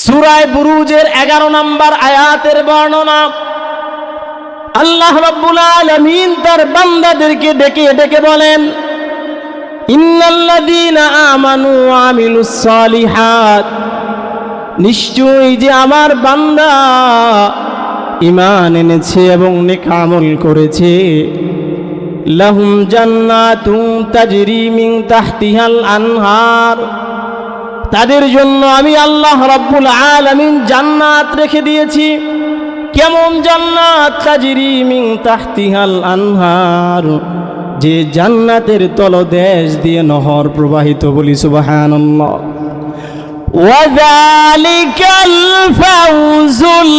সূরা বুরুজের 11 নম্বর আয়াতের বর্ণনা। আল্লাহ রাব্বুল আলামিন তার বান্দাদেরকে ডেকে ডেকে বলেন, ইন্নাল্লাযীনা আমানু ওয়া আমিলুস সালিহাত, নিশ্চয়ই যে আমার বান্দা ঈমান এনেছে এবং নেক আমল করেছে, লাহুম জান্নাতুন তাজরি মিন তাহতিহাল আনহার, তাদের জন্য আমি আল্লাহ রাব্বুল আলামিন জান্নাত রেখে দিয়েছি। কেমন জান্নাত? তাজরি মিন তাহতিহাল আনহার, যে জান্নাতের তলদেশ দিয়ে নহর প্রবাহিত। বলি সুবহানাল্লাহ। ওয়াযালিকাল ফাওজুল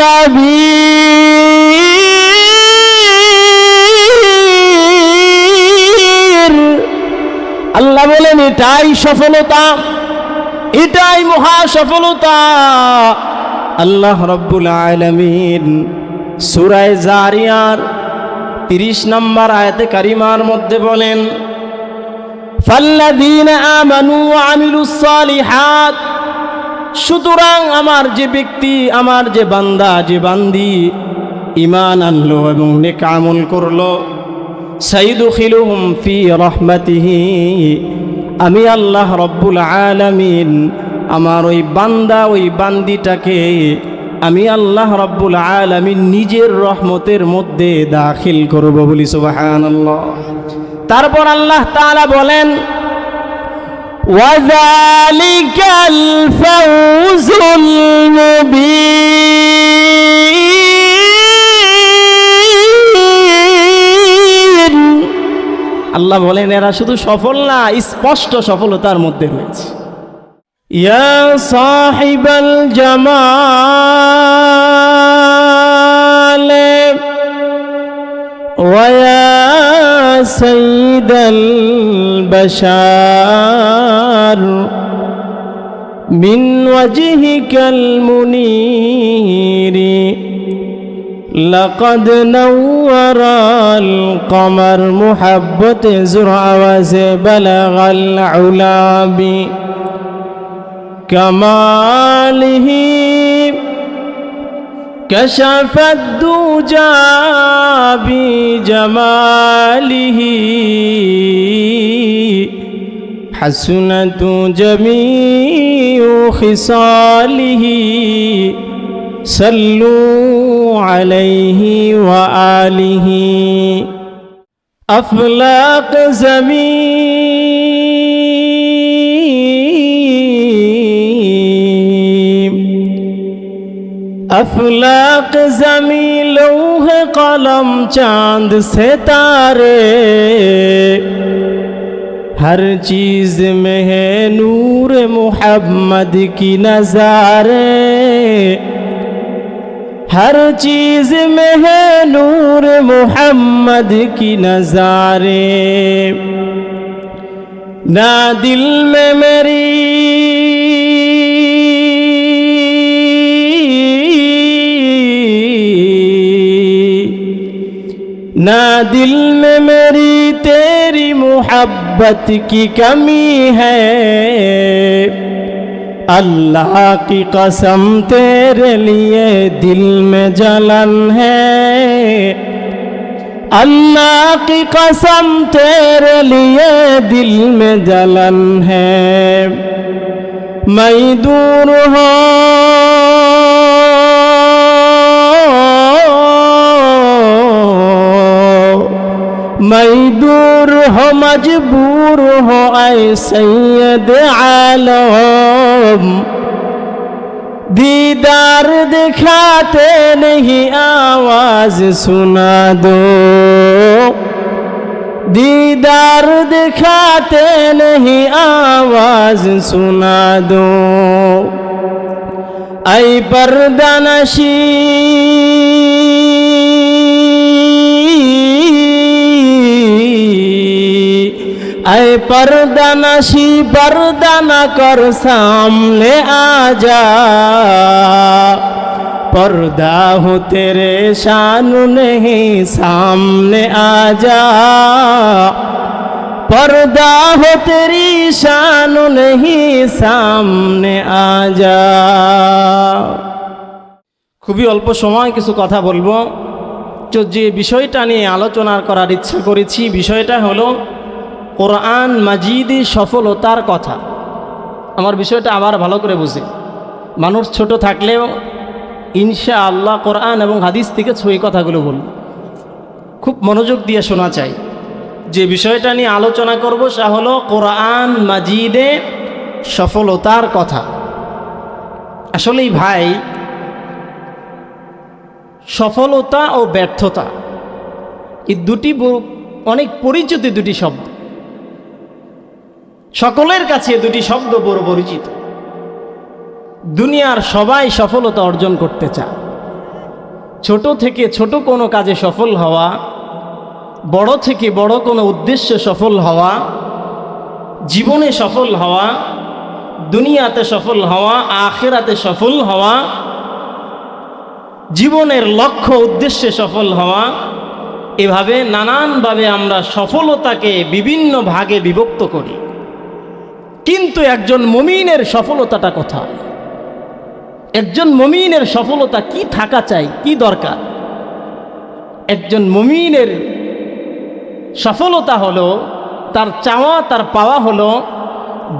কাবীর, আল্লাহ বলেন এটাই সফলতা, এটাই মহা সফলতা। আল্লাহ রাব্বুল আলামিন সূরা জারিয়ার 30 নম্বর আয়াতে কারিমার মধ্যে বলেন, ফাল্লাযীনা আমানু ওয়া আমিলুস সালিহাত, সুতরাং আমার যে ব্যক্তি, আমার যে বান্দা, যে বান্দি ঈমান আনলো এবং নেক আমল করলো, সাইয়ুদখিলুহুম ফি রাহমাতিহি, আমি আল্লাহ রাব্বুল আলামিন আমার ওই বান্দা, ওই বান্দিটাকে আমি আল্লাহ রাব্বুল আলামিন নিজের রহমতের মধ্যে দাখিল করব। বলি সুবহানাল্লাহ। তারপর আল্লাহ তাআলা বলেন, ওয়াযালিকাল ফাওজুল মুবিন, আল্লাহ বলেন এরা শুধু সফল না, স্পষ্ট সফলতার মধ্যে রয়েছে। ইয়া সাহিবাল জামাল ওয়া ইয়া সাইয়্যিদাল বাশার মিন ওয়াজহিকাল মুনীরি লাকাদ নাওয়ারাল কমার মুহাব্বতে জুরআওয়াজে বালাগাল উলাবি কামালিহি কাশাফাদ দুজা বিজামালিহি হাসনাতু জামিউ খিসালিহি সাল্লু আলাইহি ওয়া আলিহি। আফলাক জমিন, अफलाक ज़मी लौह कलम चांद सितारे, हर चीज़ में है नूर मुहम्मद की नज़ारे, हर चीज़ में है नूर मुहम्मद की नज़ारे। ना दिल में मेरी ना दिल में मेरी तेरी मोहब्बत की कमी है, अल्लाह की कसम तेरे लिए दिल में जलन है, अल्लाह की कसम तेरे लिए दिल में जलन है। मैं दूर हो मैं दूर हो मजबूर हो ऐ सैयद आलम, दीदार दिखाते नहीं आवाज सुना दो, दीदार दिखाते नहीं आवाज सुना दो। ऐ पर्दा नशी ऐ पर्दा नशी पर्दा न कर सामने आ जा, पर्दा हो तेरे शान नहीं सामने आ जा, पर्दा हो तेरी शान नहीं सामने आ जा। খুবই অল্প সময় কিছু কথা বলবো। তো যে বিষয়টা নিয়ে আলোচনা করার ইচ্ছা করেছি, বিষয়টা হলো কোরআন মাজিদে সফলতার কথা। আমার বিষয়টা আবার ভালো করে বুঝি, মানুষ ছোট থাকলেও ইনশাআল্লাহ কোরআন এবং হাদিস থেকে ছই কথাগুলো বলব, খুব মনোযোগ দিয়ে শোনা চাই। যে বিষয়টা নিয়ে আলোচনা করব তা হলো কোরআন মাজিদে সফলতার কথা। আসলেই ভাই, সফলতা ও ব্যর্থতা এই দুটি অনেক পরিচিত দুটি শব্দ, সকলের কাছে দুটি শব্দ বড় পরিচিত। দুনিয়ার সবাই সফলতা অর্জন করতে চায়। ছোট থেকে ছোট কোনো কাজে সফল হওয়া, বড় থেকে বড় কোনো উদ্দেশ্যে সফল হওয়া, জীবনে সফল হওয়া, দুনিয়াতে সফল হওয়া, আখিরাতে সফল হওয়া, জীবনের লক্ষ্য উদ্দেশ্যে সফল হওয়া, এভাবে নানানভাবে আমরা সফলতাকে বিভিন্ন ভাগে বিভক্ত করি। কিন্তু একজন মুমিনের সফলতাটা কোথায়? একজন মুমিনের সফলতা কি থাকা চাই, কি দরকার? একজন মুমিনের সফলতা হলো, তার চাওয়া তার পাওয়া হলো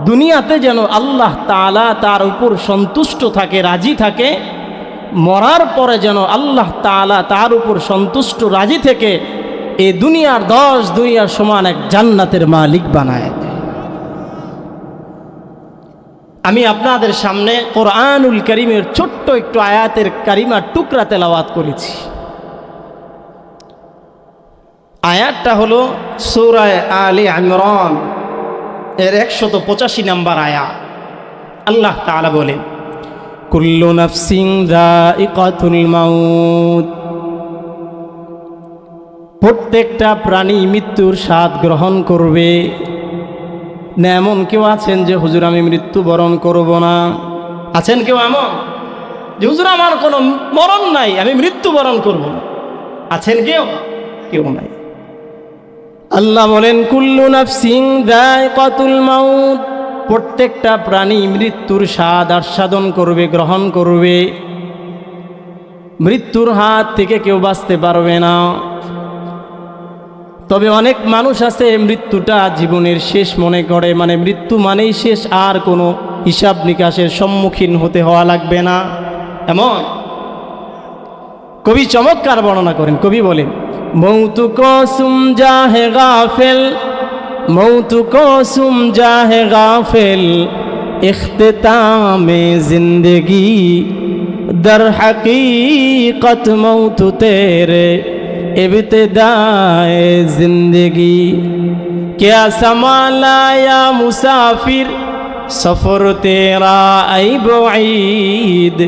দুনিয়াতে যেন আল্লাহ তাআলা তার উপর সন্তুষ্ট থাকে, রাজি থাকে, মরার পরে যেন আল্লাহ তাআলা তার উপর সন্তুষ্ট রাজি থেকে এই দুনিয়ার 10 দুনিয়ার সমান এক জান্নাতের মালিক বানায়। আমি আপনাদের সামনে কোরআনুল কারীমের ছোট্ট একটু আয়াতের কারিমার টুকরা তেলাওয়াত করেছি। আয়াতটা হলো সূরা আলে ইমরান এর 185 নম্বর আয়াত। আল্লাহ তাআলা বলেন, কুল্লু নাফসিন যায়িকাতুল মাউত, প্রত্যেকটা প্রাণী মৃত্যুর স্বাদ গ্রহণ করবে। না এমন কেউ আছেন যে হুজুর আমি মৃত্যুবরণ করব না? আছেন কেউ এমন যে হুজুর আমার কোনো মরণ নাই, আমি মৃত্যুবরণ করব না? আছেন কেউ? কেউ নাই। আল্লাহ বলেন কুল্লু নাফসিন যায়িকাতুল মাউত, প্রত্যেকটা প্রাণী মৃত্যুর স্বাদ আস্বাদন করবে, গ্রহণ করবে। মৃত্যুর হাত থেকে কেউ বাঁচতে পারবে না। তবে অনেক মানুষ আছে মৃত্যুটা জীবনের শেষ মনে করে, মানে মৃত্যু মানেই শেষ, আর কোনো হিসাব নিকাশের সম্মুখীন হতে হওয়া লাগবে না। এমন কবি চমৎকার বর্ণনা করেন। কবি বলেন, মৌতু কো সুম জাহে গাফিল, মৌতু কো সুম জাহে গাফিল, ইখতিতামে জিন্দগি, দর হकीकत मौत तेरे इब्तिदाए जिंदगी, क्या समालाया मुसाफिर सफर तेरा ऐ बईद,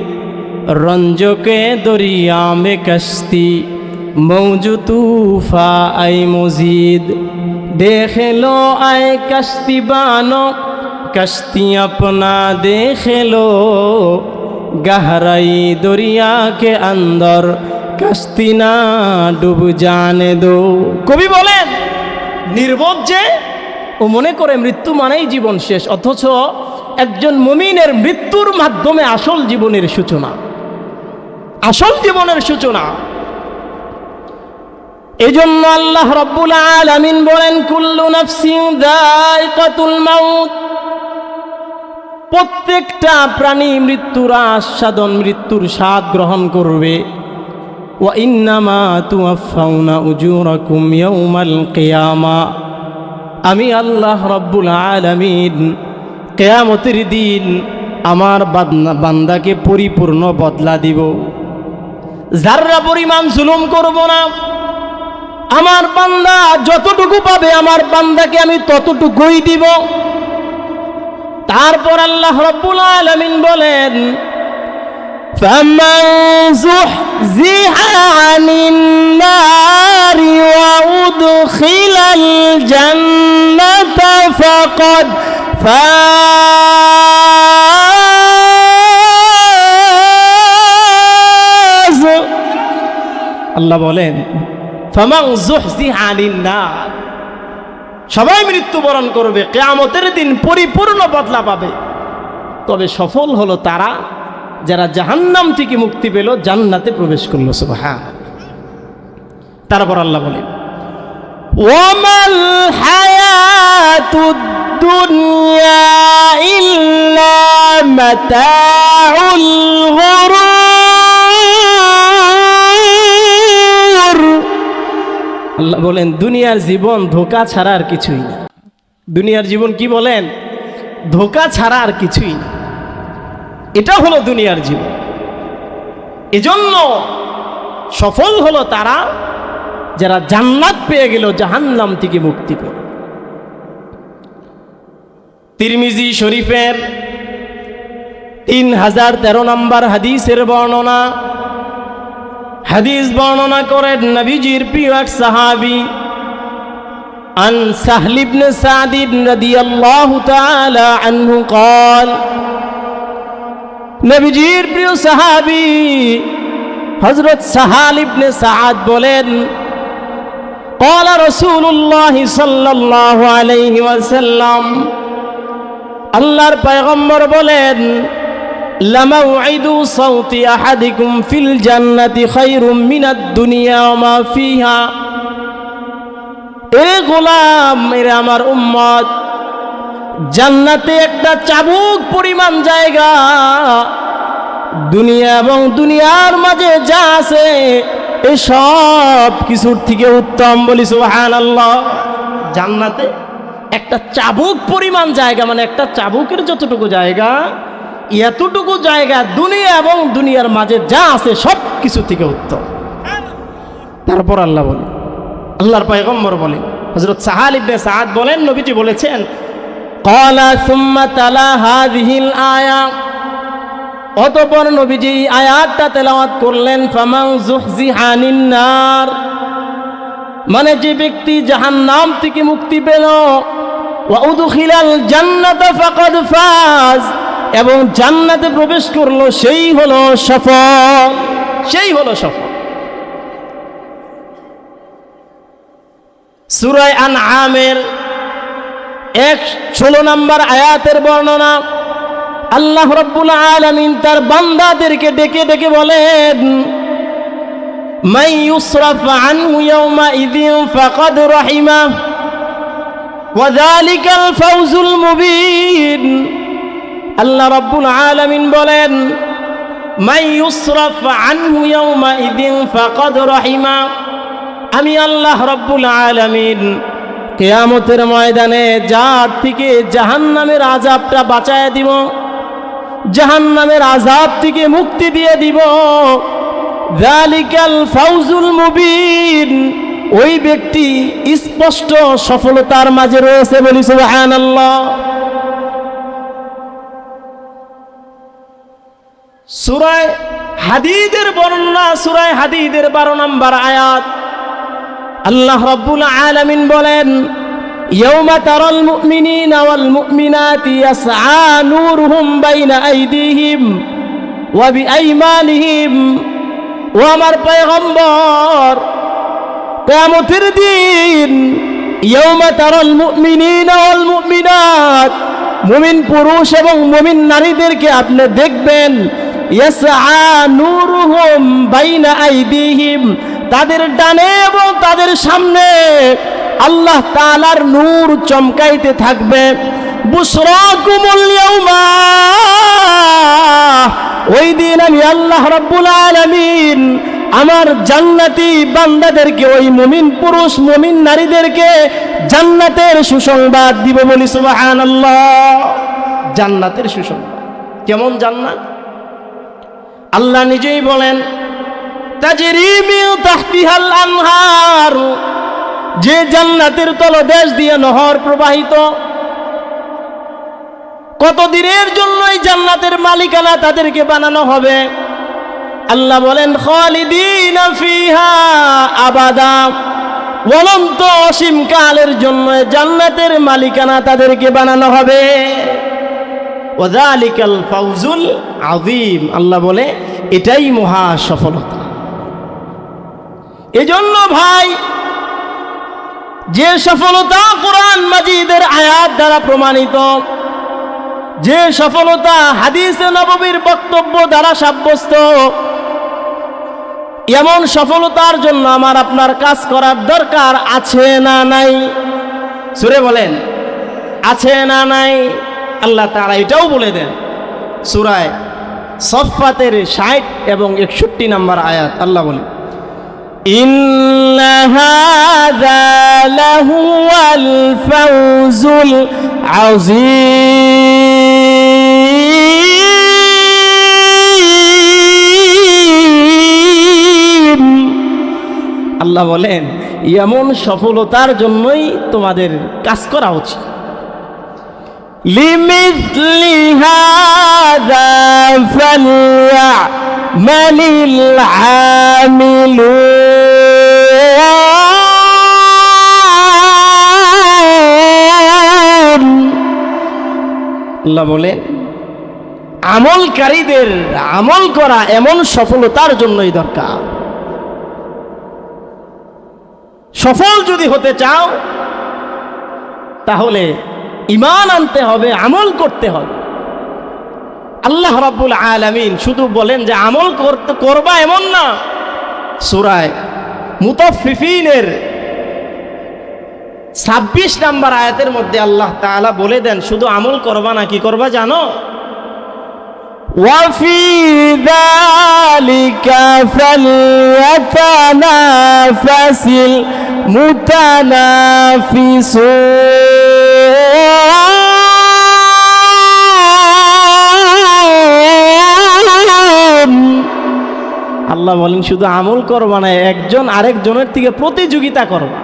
रंजो के दरिया में कश्ती मौजू तूफा ऐ मुजीद, देख लो ऐ कश्ती बानो कश्ती अपना देख लो, गहराई दरिया के अंदर कश्ती ना डूब जाने दो। কবি বলেন, নির্বোধ যে ও মনে করে মৃত্যু মানেই জীবন শেষ, অথচ একজন মুমিনের মৃত্যুর মাধ্যমে আসল জীবনের সূচনা, আসল জীবনের সূচনা। এজন্য আল্লাহ রাব্বুল আলামিন বলেন, কুল্লু নাফসিন যায়িকাতুল মাউত, প্রত্যেকটা প্রাণী মৃত্যুর আস্বাদন, মৃত্যুর স্বাদ গ্রহণ করবে। ওয়া ইন্নামা তুওয়াফাউনা উজুরাকুম ইয়াউমাল কিয়ামা, আমি আল্লাহ রাব্বুল আলামিন কিয়ামতের দিন আমার বান্দাকে পরিপূর্ণ বদলা দিব, যাররা পরিমাণ জুলুম করব না। আমার বান্দা যতটুকু পাবে আমার বান্দাকে আমি ততটুকুই দিব। তারপর আল্লাহ রাব্বুল আলামিন বলেন, ফামান যুহজিহা আনিন নারি ওয়া উদখিলাল জান্নাতা ফাকাদ ফাজ। আল্লাহ বলেন, ফামান যুহজিহা আনিন নার, সবাই মৃত্যুবরণ করবে, কিয়ামতের দিন পরিপূর্ণ বদলা পাবে। তবে সফল হলো তারা যারা জাহান্নাম থেকে মুক্তি পেল, জান্নাতে প্রবেশ করলো। সুবহানাল্লাহ। তারপর আল্লাহ বলেন, ওয়ামাল হায়াতুদ দুনিয়া ইল্লা মাতাউল গুরুর। আল্লাহ বলেন দুনিয়ার জীবন ধোঁকা ছাড়া আর কিছুই না। দুনিয়ার জীবন কি বলেন? ধোঁকা ছাড়া আর কিছুই না। এটা হলো দুনিয়ার জীবন। এজন্য সফল হলো তারা যারা জান্নাত পেয়ে গেল, জাহান্নাম থেকে মুক্তি পেল। তিরমিজি শরীফের 3013 নম্বর হাদিসের বর্ণনা। হাদিস বর্ণনা করেন নবীজির প্রিয় এক সাহাবী عن سهل بن سعد رضي الله تعالى عنه قال নবীজির প্রিয় সাহাবী হযরত সাহাল ইবনে সাআদ বলেন, قال رسول الله صلى الله عليه وسلم আল্লাহর পয়গম্বর বলেন, লামাউইদু সাউতি আহাদিকুম ফিল জান্নাতি খায়রুম মিনাদ দুনিয়া ওয়া মা ফিহা। এ গোলাম, এরা আমার উম্মত, জান্নাতে একটা চাবুক পরিমাণ জায়গা, দুনিয়া এবং দুনিয়ার মাঝে যা আছে এই সব কিছুর থেকে উত্তম। বলি সুবহানাল্লাহ। জান্নাতে একটা চাবুক পরিমাণ জায়গা, মানে একটা চাবুকের যতটুকু জায়গা, এতটুকু জায়গা দুনিয়া এবং দুনিয়ার মাঝে যা আছে সব কিছু থেকে উত্তম। তারপর আল্লাহ বলেন, আল্লাহর পয়গম্বর বলেন, হযরত সাহাল ইবনে সাআদ বলেন, নবীজি বলেছেন, ক্বালা সুম্মা তালা হাযিহিল আয়া। অতঃপর নবীজি আয়াতটা তেলাওয়াত করলেন, ফামান যুহজিহা আনিন নার, মানে যে ব্যক্তি জাহান্নাম থেকে মুক্তি পেল, ওয়া উদখিলাল জান্নাতা ফাকাদ ফাজ, এবং জান্নাতে প্রবেশ করলো, সেই হলো সফল, সেই হলো সফল। সূরা আনআমের 16 নম্বর আয়াতের বর্ণনা। আল্লাহ রাব্বুল আলামিন তার বান্দাদেরকে ডেকে ডেকে বলেন, মান ইউসরাফ আনহু ইয়াওমা ইযিন ফাকাদ রাহিমাহ ওয়া যালিকাল ফাওজুল মুবিন। আল্লাহ রাব্বুল আলামিন বলেন, মান ইউসরাফ আনহু ইয়াওমা ইযিন ফাকাদ রাহিমাহ, আমি আল্লাহ রাব্বুল আলামিন কিয়ামতের ময়দানে যার থেকে জাহান্নামের আযাবটা বাঁচায় দিব, জাহান্নামের আযাব থেকে মুক্তি দিয়ে দিব, যালিকাল ফাওজুল মুবিন, ওই ব্যক্তি স্পষ্ট সফলতার মাঝে রয়েছে। বলি সুবহানাল্লাহ। সূরা হাদীদের বর্ণনা, সূরা হাদীদের 12 নম্বর আয়াত। আল্লাহ রাব্বুল আলামিন বলেন, ইয়াওমা তারাল মুমিনিনা ওয়াল মুমিনাতি ইয়াসআ নূরুহুম বাইনা আইদিহিম ওয়া বিআইমানিহিম। ও আমার পয়গম্বর, কিয়ামতের দিন ইয়াওমা তারাল মুমিনিনা ওয়াল মুমিনাত, মুমিন পুরুষ এবং মুমিন নারীদেরকে আপনি দেখবেন, ইয়াসআ নূরুহুম বাইনা আইদিহিম, তাদের ডানে এবং তাদের সামনে আল্লাহ তাআলার নূর চমকাইতে থাকবে। বুশরাকুমুল ইয়াওমা, ওই দিন আমি আল্লাহ রাব্বুল আলামিন আমার জান্নাতি বান্দাদেরকে, ওই মুমিন পুরুষ মুমিন নারীদেরকে জান্নাতের সুসংবাদ দিব। বলি সুবহানাল্লাহ। জান্নাতের সুসংবাদ কেমন জান্নাত? আল্লাহ নিজেই বলেন, তাজরি মিন তাহতিহাল আনহার, যে জান্নাতের তলদেশ দিয়ে নহর প্রবাহিত। কতদিনের জন্য এই জান্নাতের মালিকানা তাদেরকে বানানো হবে? আল্লাহ বলেন, খালিদিনা ফিহা আবাদা, অনন্ত অসীম কালের জন্য জান্নাতের মালিকানা তাদেরকে বানানো হবে। ওয়া যালিকাল ফাওজুল আযীম, আল্লাহ বলে এটাই মহা সফলতা। এজন্য ভাই, যে সফলতা কোরআন মাজিদের আয়াত দ্বারা প্রমাণিত, যে সফলতা হাদিসে নববীর বক্তব্য দ্বারা সাব্যস্ত, এমন সফলতার জন্য আমার আপনার কাজ করার দরকার আছে না নাই? সুরে বলেন, আছে না নাই? আল্লাহ তাআলা এটাও বলে দেন সূরা সফফাতের 60 এবং 61 নম্বর আয়াত। আল্লাহ বলেন, ইন্না হাযা লাহুয়াল ফাওজুল আযীম। আল্লাহ বলেন এমন সফলতার জন্যই তোমাদের কাজ করা উচিত। লিমিথলি হাযা ফালইআমালিল আমিলুন। আল্লাহ বলেন আমলকারীদের আমল করা এমন সফলতার জন্যই দরকার। সফল যদি হতে চাও তাহলে ঈমান আনতে হবে, আমল করতে হবে। আল্লাহ রাব্বুল আলামিন শুধু বলেন যে আমল করবা এমন না, সূরা মুতাফফিফিনের 26 নম্বর আয়াতের মধ্যে আল্লাহ তাআলা বলে দেন শুধু আমল করবা না, কি করবা জানো? ওয়াফি যালিকা ফালইয়াতানাফাসিল মুতানাফিসুন। আল্লাহ বলেন শুধু আমল করবা না, একজন আরেকজনের থেকে প্রতিযোগিতা করবা,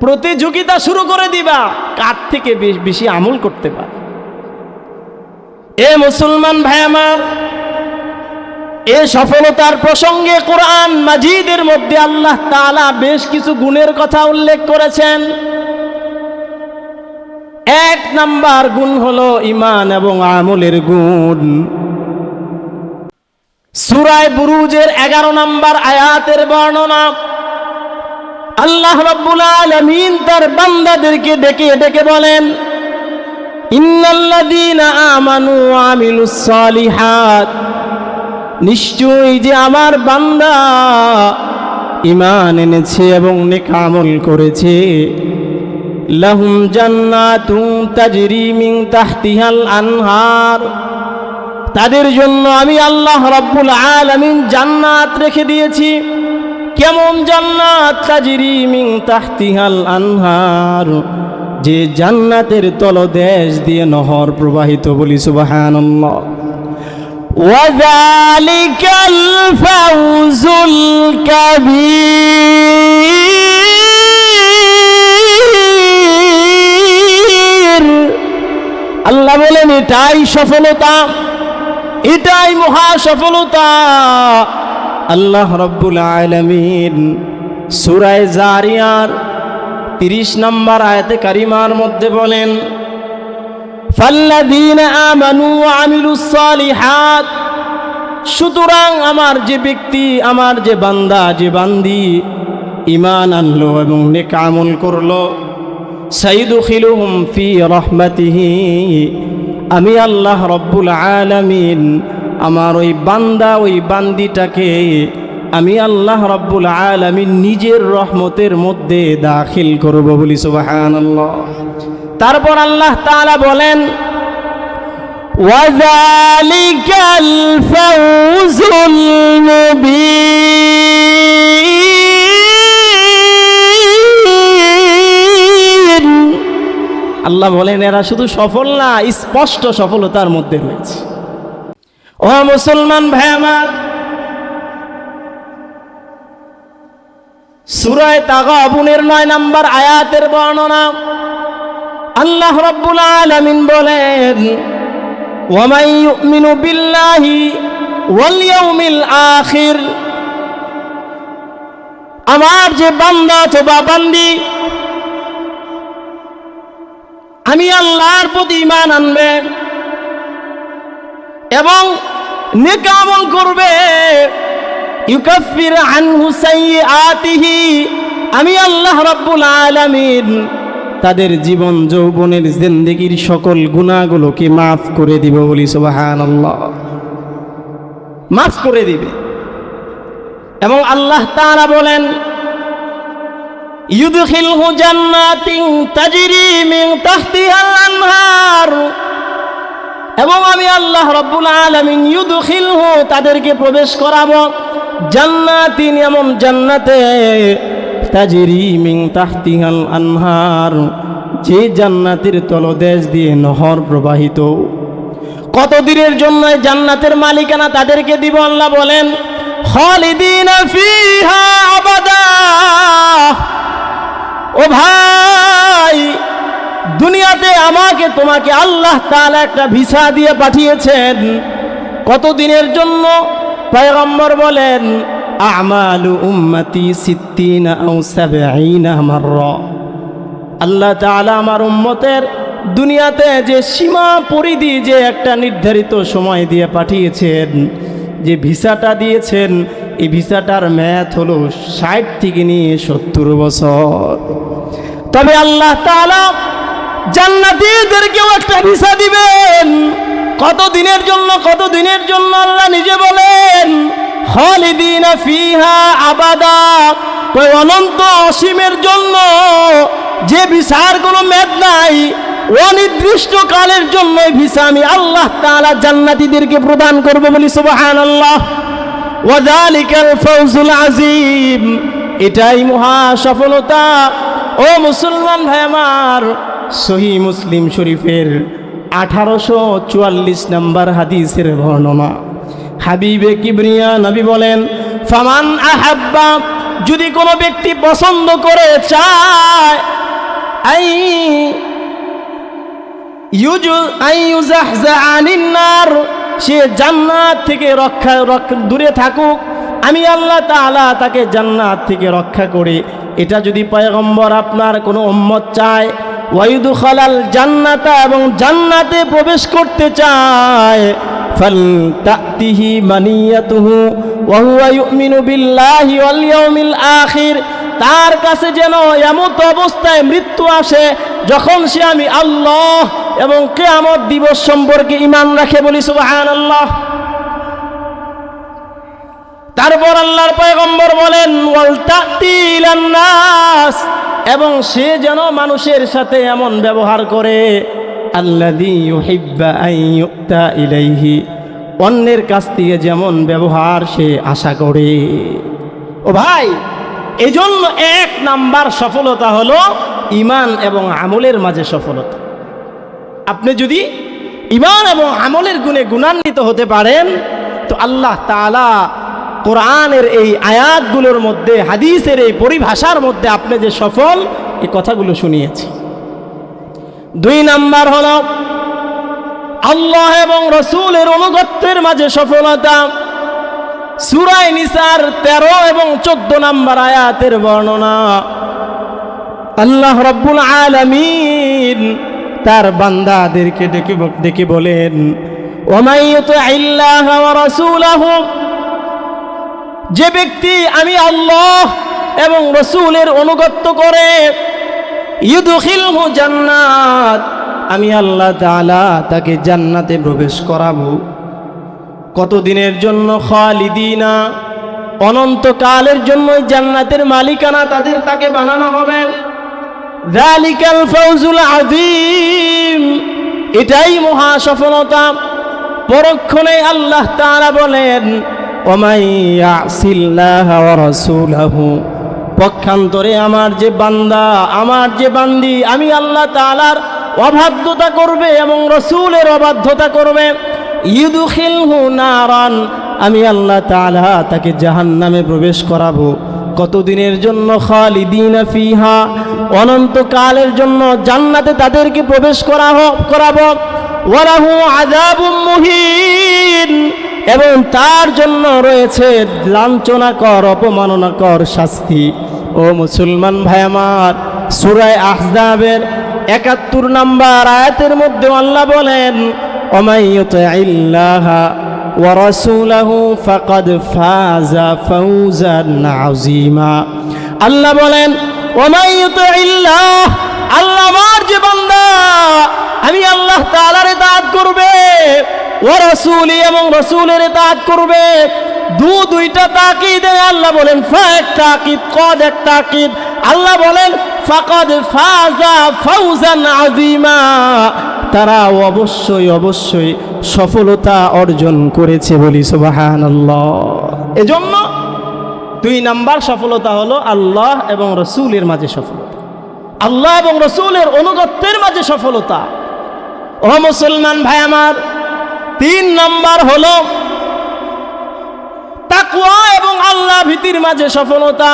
প্রতিযোগিতা শুরু করে দিবা কার থেকে বেশি আমল করতে পারে। এ মুসলমান ভাই আমার, এ সফলতার প্রসঙ্গে কোরআন মাজিদের মধ্যে আল্লাহ তাআলা বেশ কিছু গুণের কথা উল্লেখ করেছেন। এক নাম্বার গুণ হলো ঈমান এবং আমলের গুণ। সূরা বুরুজের 11 নম্বর আয়াতের বর্ণনা, আল্লাহ রাব্বুল আলামিন তার বান্দাদেরকে ডেকে ডেকে বলেন, ইন্নাল্লাযীনা আমানু ওয়া আমিলুস সালিহাত, নিশ্চয়ই যে আমার বান্দা ঈমান এনেছে এবং নেক আমল করেছে, লাহুম জান্নাতুন তাজরি মিন তাহতিহাল আনহার, তাদের জন্য আমি আল্লাহ রাব্বুল আলামিন জান্নাত রেখে দিয়েছি। কেমন জান্নাত? তাজরি মিন তাহতিহাল আনহার, যে জান্নাতের তলদেশ দিয়ে নহর প্রবাহিত। বলি সুবহানাল্লাহ। ওয়াযালিকাল ফাওজুল কাবীর। আল্লাহ বলেন এটাই সফলতা, এটাই মহা সফলতা। আল্লাহ রাব্বুল আলামিন সূরা জারিয়ার 30 নম্বর আয়াতে কারিমার মধ্যে বলেন, ফাল্লাযীনা আমানু ওয়া আমিলুস সালিহাত, সুতরাং আমার যে ব্যক্তি, আমার যে বান্দা, যে বান্দি ঈমান আনলো এবং নেক আমল করলো, সাইয়ুদখিলুহুম ফি রাহমাতিহি, আমি আল্লাহ রাব্বুল আলামিন আমার ওই বান্দা, ওই বান্দিটাকে আমি আল্লাহ রাব্বুল আলামিন নিজের রহমতের মধ্যে দাখিল করব। বলি সুবহানাল্লাহ। তারপর আল্লাহ তাআলা বলেন, ওয়াযালিকাল ফাওজুল মুবিন। আল্লাহ বলেন এরা শুধু সফল না, স্পষ্ট সফলতার মধ্যে রয়েছে। ও মুসলমান ভাই আমার, সূরা তাগাবুনের 9 নম্বর আয়াতের বর্ণনা, আল্লাহ রাব্বুল আলামিন বলেন, ওয়া মান ইউমিনু বিল্লাহি ওয়াল ইয়াউমিল আখির, আমার যে বান্দা অথবা বান্দি আমি আল্লাহর প্রতি ঈমান আনবে এবং নেক আমল করবে, ইউকাফির আনহু সাইয়্যাতিহি, আমি আল্লাহ রাব্বুল আলামিন তাদের জীবন যৌবনের জিন্দেগির সকল গুনাহগুলোকে মাফ করে দিব। বলি সুবহানাল্লাহ। মাফ করে দিবে। এবং আল্লাহ তাআলা বলেন ইউদখিলহু জান্নাতিন তাজরি মিন তাহতিহাল আনহার, এবং আমি আল্লাহ রাব্বুল আলামিন ইউদখিলহু তাদেরকে প্রবেশ করাবো জান্নাতিন এমন জান্নাতে তাজরি মিন তাহতিহাল আনহার, যে জান্নাতের তলদেশ দিয়ে নহর প্রবাহিত। কতদিনের জন্য জান্নাতের মালিকানা তাদেরকে দিব? আল্লাহ বলেন খালিদিনা ফিহা আবাদা। ও ভাই, দুনিয়াতে আমাকে তোমাকে আল্লাহ তাআলা একটা ভিসা দিয়ে পাঠিয়েছেন। কতদিনের জন্য? পয়গম্বর বলেন আমালু উম্মতি 60 আও 70 মাররা। আল্লাহ তাআলা আমার উম্মতের দুনিয়াতে যে সীমা পরিধি, যে একটা নির্ধারিত সময় দিয়ে পাঠিয়েছেন, যে ভিসাটা দিয়েছেন, এই ভিসাটার মেয়াদ হলো 60 থেকে নিয়ে 70 বছর। তবে আল্লাহ তাআলা জান্নাতীদেরকেও একটা ভিসা দিবেন। কতদিনের জন্য? কতদিনের জন্য? আল্লাহ নিজে বলেন খালিদিনা ফিহা আবাদা, অনন্ত অসীমের জন্য, যে ভিসার কোনো মেয়াদ নাই, অনির্দিষ্ট কালের জন্য ভিসা আমি আল্লাহ তাআলা জান্নাতীদেরকে প্রদান করব। বলি সুবহানাল্লাহ। ওয়া যালিকাল ফাওজুল আযীম, এটাই মহা সফলতা। ও মুসলমান ভাই আমার, সহিহ মুসলিম শরীফের 1844 নম্বর হাদিসের বর্ণনা। হাবিবে কিবরিয়া নবী বলেন ফামান আহাব্বা, যদি কোনো ব্যক্তি পছন্দ করে, চায়, আই ইউজাহজা আনিন নার, সে জান্নাত থেকে দূরে থাকুক, আমি আল্লাহ তাআলা তাকে জান্নাত থেকে রক্ষা করে। এটা যদি পয়গম্বর আপনার কোনো উম্মত চায়, ওয়াইদুখালাল জান্নাতা, এবং জান্নাতে প্রবেশ করতে চায়, ফালতাতিহি মানিয়াতুহু ওয়া হুয়া ইউমিনু বিল্লাহি ওয়াল ইয়াউমিল আখির, তার কাছে যেন এমত অবস্থায় মৃত্যু আসে যখন সে আমি আল্লাহ এবং কিয়ামত দিবস সম্পর্কে ঈমান রাখে। বলি সুবহানাল্লাহ। তারপর আল্লাহর পয়গম্বর বলেন ওয়ালতাতি ইলান নাস, এবং সে যেন মানুষের সাথে এমন ব্যবহার করে আল্লাযী ইউহিব্বু আন ইউতা ইলাইহি, অন্যের কাছ থেকে যেমন ব্যবহার সে আশা করে। ও ভাই, এজন্য 1 নাম্বার সফলতা হলো ঈমান এবং আমলের মাঝে সফলতা। আপনি যদি ঈমান এবং আমলের গুণে গুণান্বিত হতে পারেন, তো আল্লাহ তাআলা কোরআনের এই আয়াতগুলোর মধ্যে, হাদিসের এই পরিভাষার মধ্যে আপনি যে সফল, এই কথাগুলো শুনিয়েছি। 2 নাম্বার হলো আল্লাহ এবং রাসূলের অনুগত্যের মাঝে সফলতা। সূরা নিসার 13 এবং 14 নাম্বার আয়াতের বর্ণনা। আল্লাহ রাব্বুল আলামিন তার বান্দাদেরকে ডেকে বলেন ওয়ামাই ইউতিইল্লাহ ওয়া রাসূলাহু, যে ব্যক্তি আমি আল্লাহ এবং রাসূলের অনুগত্য করে, ইউদখিলহু জান্নাত, আমি আল্লাহ তাআলা তাকে জান্নাতে প্রবেশ করাবো। কতদিনের জন্য? খালিদিনা, অনন্তকালের জন্য জান্নাতের মালিকানা তাকে বানানো হবে। যালিকাল ফাওজুল আযীম, এটাই মহা সফলতা। পরক্ষণে আল্লাহ তাআলা বলেন ওমাই ইয়াসিল্লাহা ওয়া রাসূলাহু, পক্ষান্তরে আমার যে বান্দা, আমার যে বান্দি আমি আল্লাহ তাআলার অবাধ্যতা করবে এবং রাসূলের অবাধ্যতা করবে, ইউদখিলহু নারান, আমি আল্লাহ তাআলা তাকে জাহান্নামে প্রবেশ করাবো। কতদিনের জন্য? খালিদিনা ফিহা, অনন্তকালের জন্য জান্নাতে তাদেরকে প্রবেশ করাবো। ওয়ালাহু আযাবুম মুহিন, এবং তার জন্য রয়েছে লাঞ্ছনাকর, অপমাননাকর শাস্তি। ও মুসলমান ভাই আমার, সূরা আহজাবের 71 নম্বর আয়াতের মধ্যে আল্লাহ বলেন ওমাই ইউতিইল্লাহা ওয়া রাসূলাহু ফাকাদ ফাযা ফাওজান আযীমা, আল্লাহ বলেন ওয়া ইউতিইল্লাহ, আল্লাহ আমার যে বান্দা আমি আল্লাহ তাআলার ইতাআত করবে, ওয়া রাসূলি এবং রাসূলের ইতাআত করবে, দুইটা তাকিদে আল্লাহ বলেন ফা এক তাকিদ, কদ এক তাকিদ। আল্লাহ বলেন ফাকাদ ফাজা ফাউজান আযীমা, তারা অবশ্যই অবশ্যই সফলতা অর্জন করেছে, বলি সুবহানাল্লাহ। এজন্য 2 নাম্বার সফলতা হলো আল্লাহ এবং রাসূলের মাঝে সফলতা, আল্লাহ এবং রাসূলের অনুগত্যের মাঝে সফলতা। ও মুসলমান ভাই আমার, 3 নাম্বার হলো তাকওয়া এবং আল্লাহ ভীতির মাঝে সফলতা।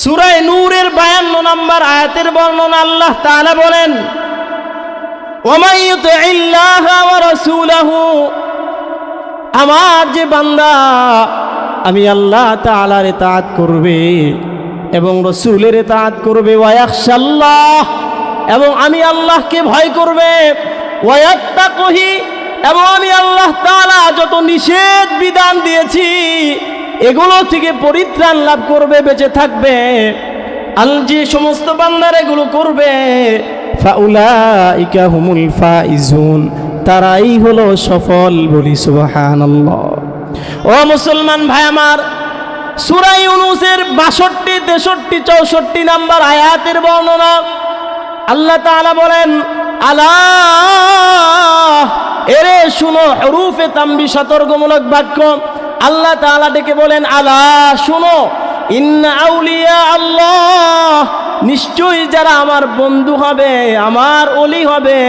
সূরা নূরের 52 নম্বর আয়াতের বর্ণনা আল্লাহ তাআলা বলেন ওয়া মান ইউতিইল্লাহা ওয়া রাসূলাহু, আমার যে বান্দা আমি আল্লাহ তাআলার ইতাআত করবে এবং রাসূলের ইতাআত করবে, ওয়া ইয়াখশাল্লাহ, এবং আমি আল্লাহকে ভয় করবে, ওয়া ইয়াত্তাকুহি, এবং আমি আল্লাহ তাআলা যত নিষেধ বিধান দিয়েছি এগুলো থেকে পরিত্রাণ লাভ করবে, বেঁচে থাকবে। যে সমস্ত বান্দার এগুলো করবে ফাউলাইকা হুমুল ফাইজুন, তারাই হলো সফল, বলি সুবহানাল্লাহ। ও মুসলমান ভাই আমার, সূরা ইউনূসের 62, 63, 64 নাম্বার আয়াতের বর্ণনা আল্লাহ তাআলা বলেন আলা, এরে শুনো, হরুফে তামবি সতর্কমূলক বাক্য। আল্লাহ তাআলা ডেকে বলেন আলা শুনো, ইন্না আউলিয়া আল্লাহ, নিশ্চয়ই যারা আমার বন্ধু হবে, আমার ওলি হবে,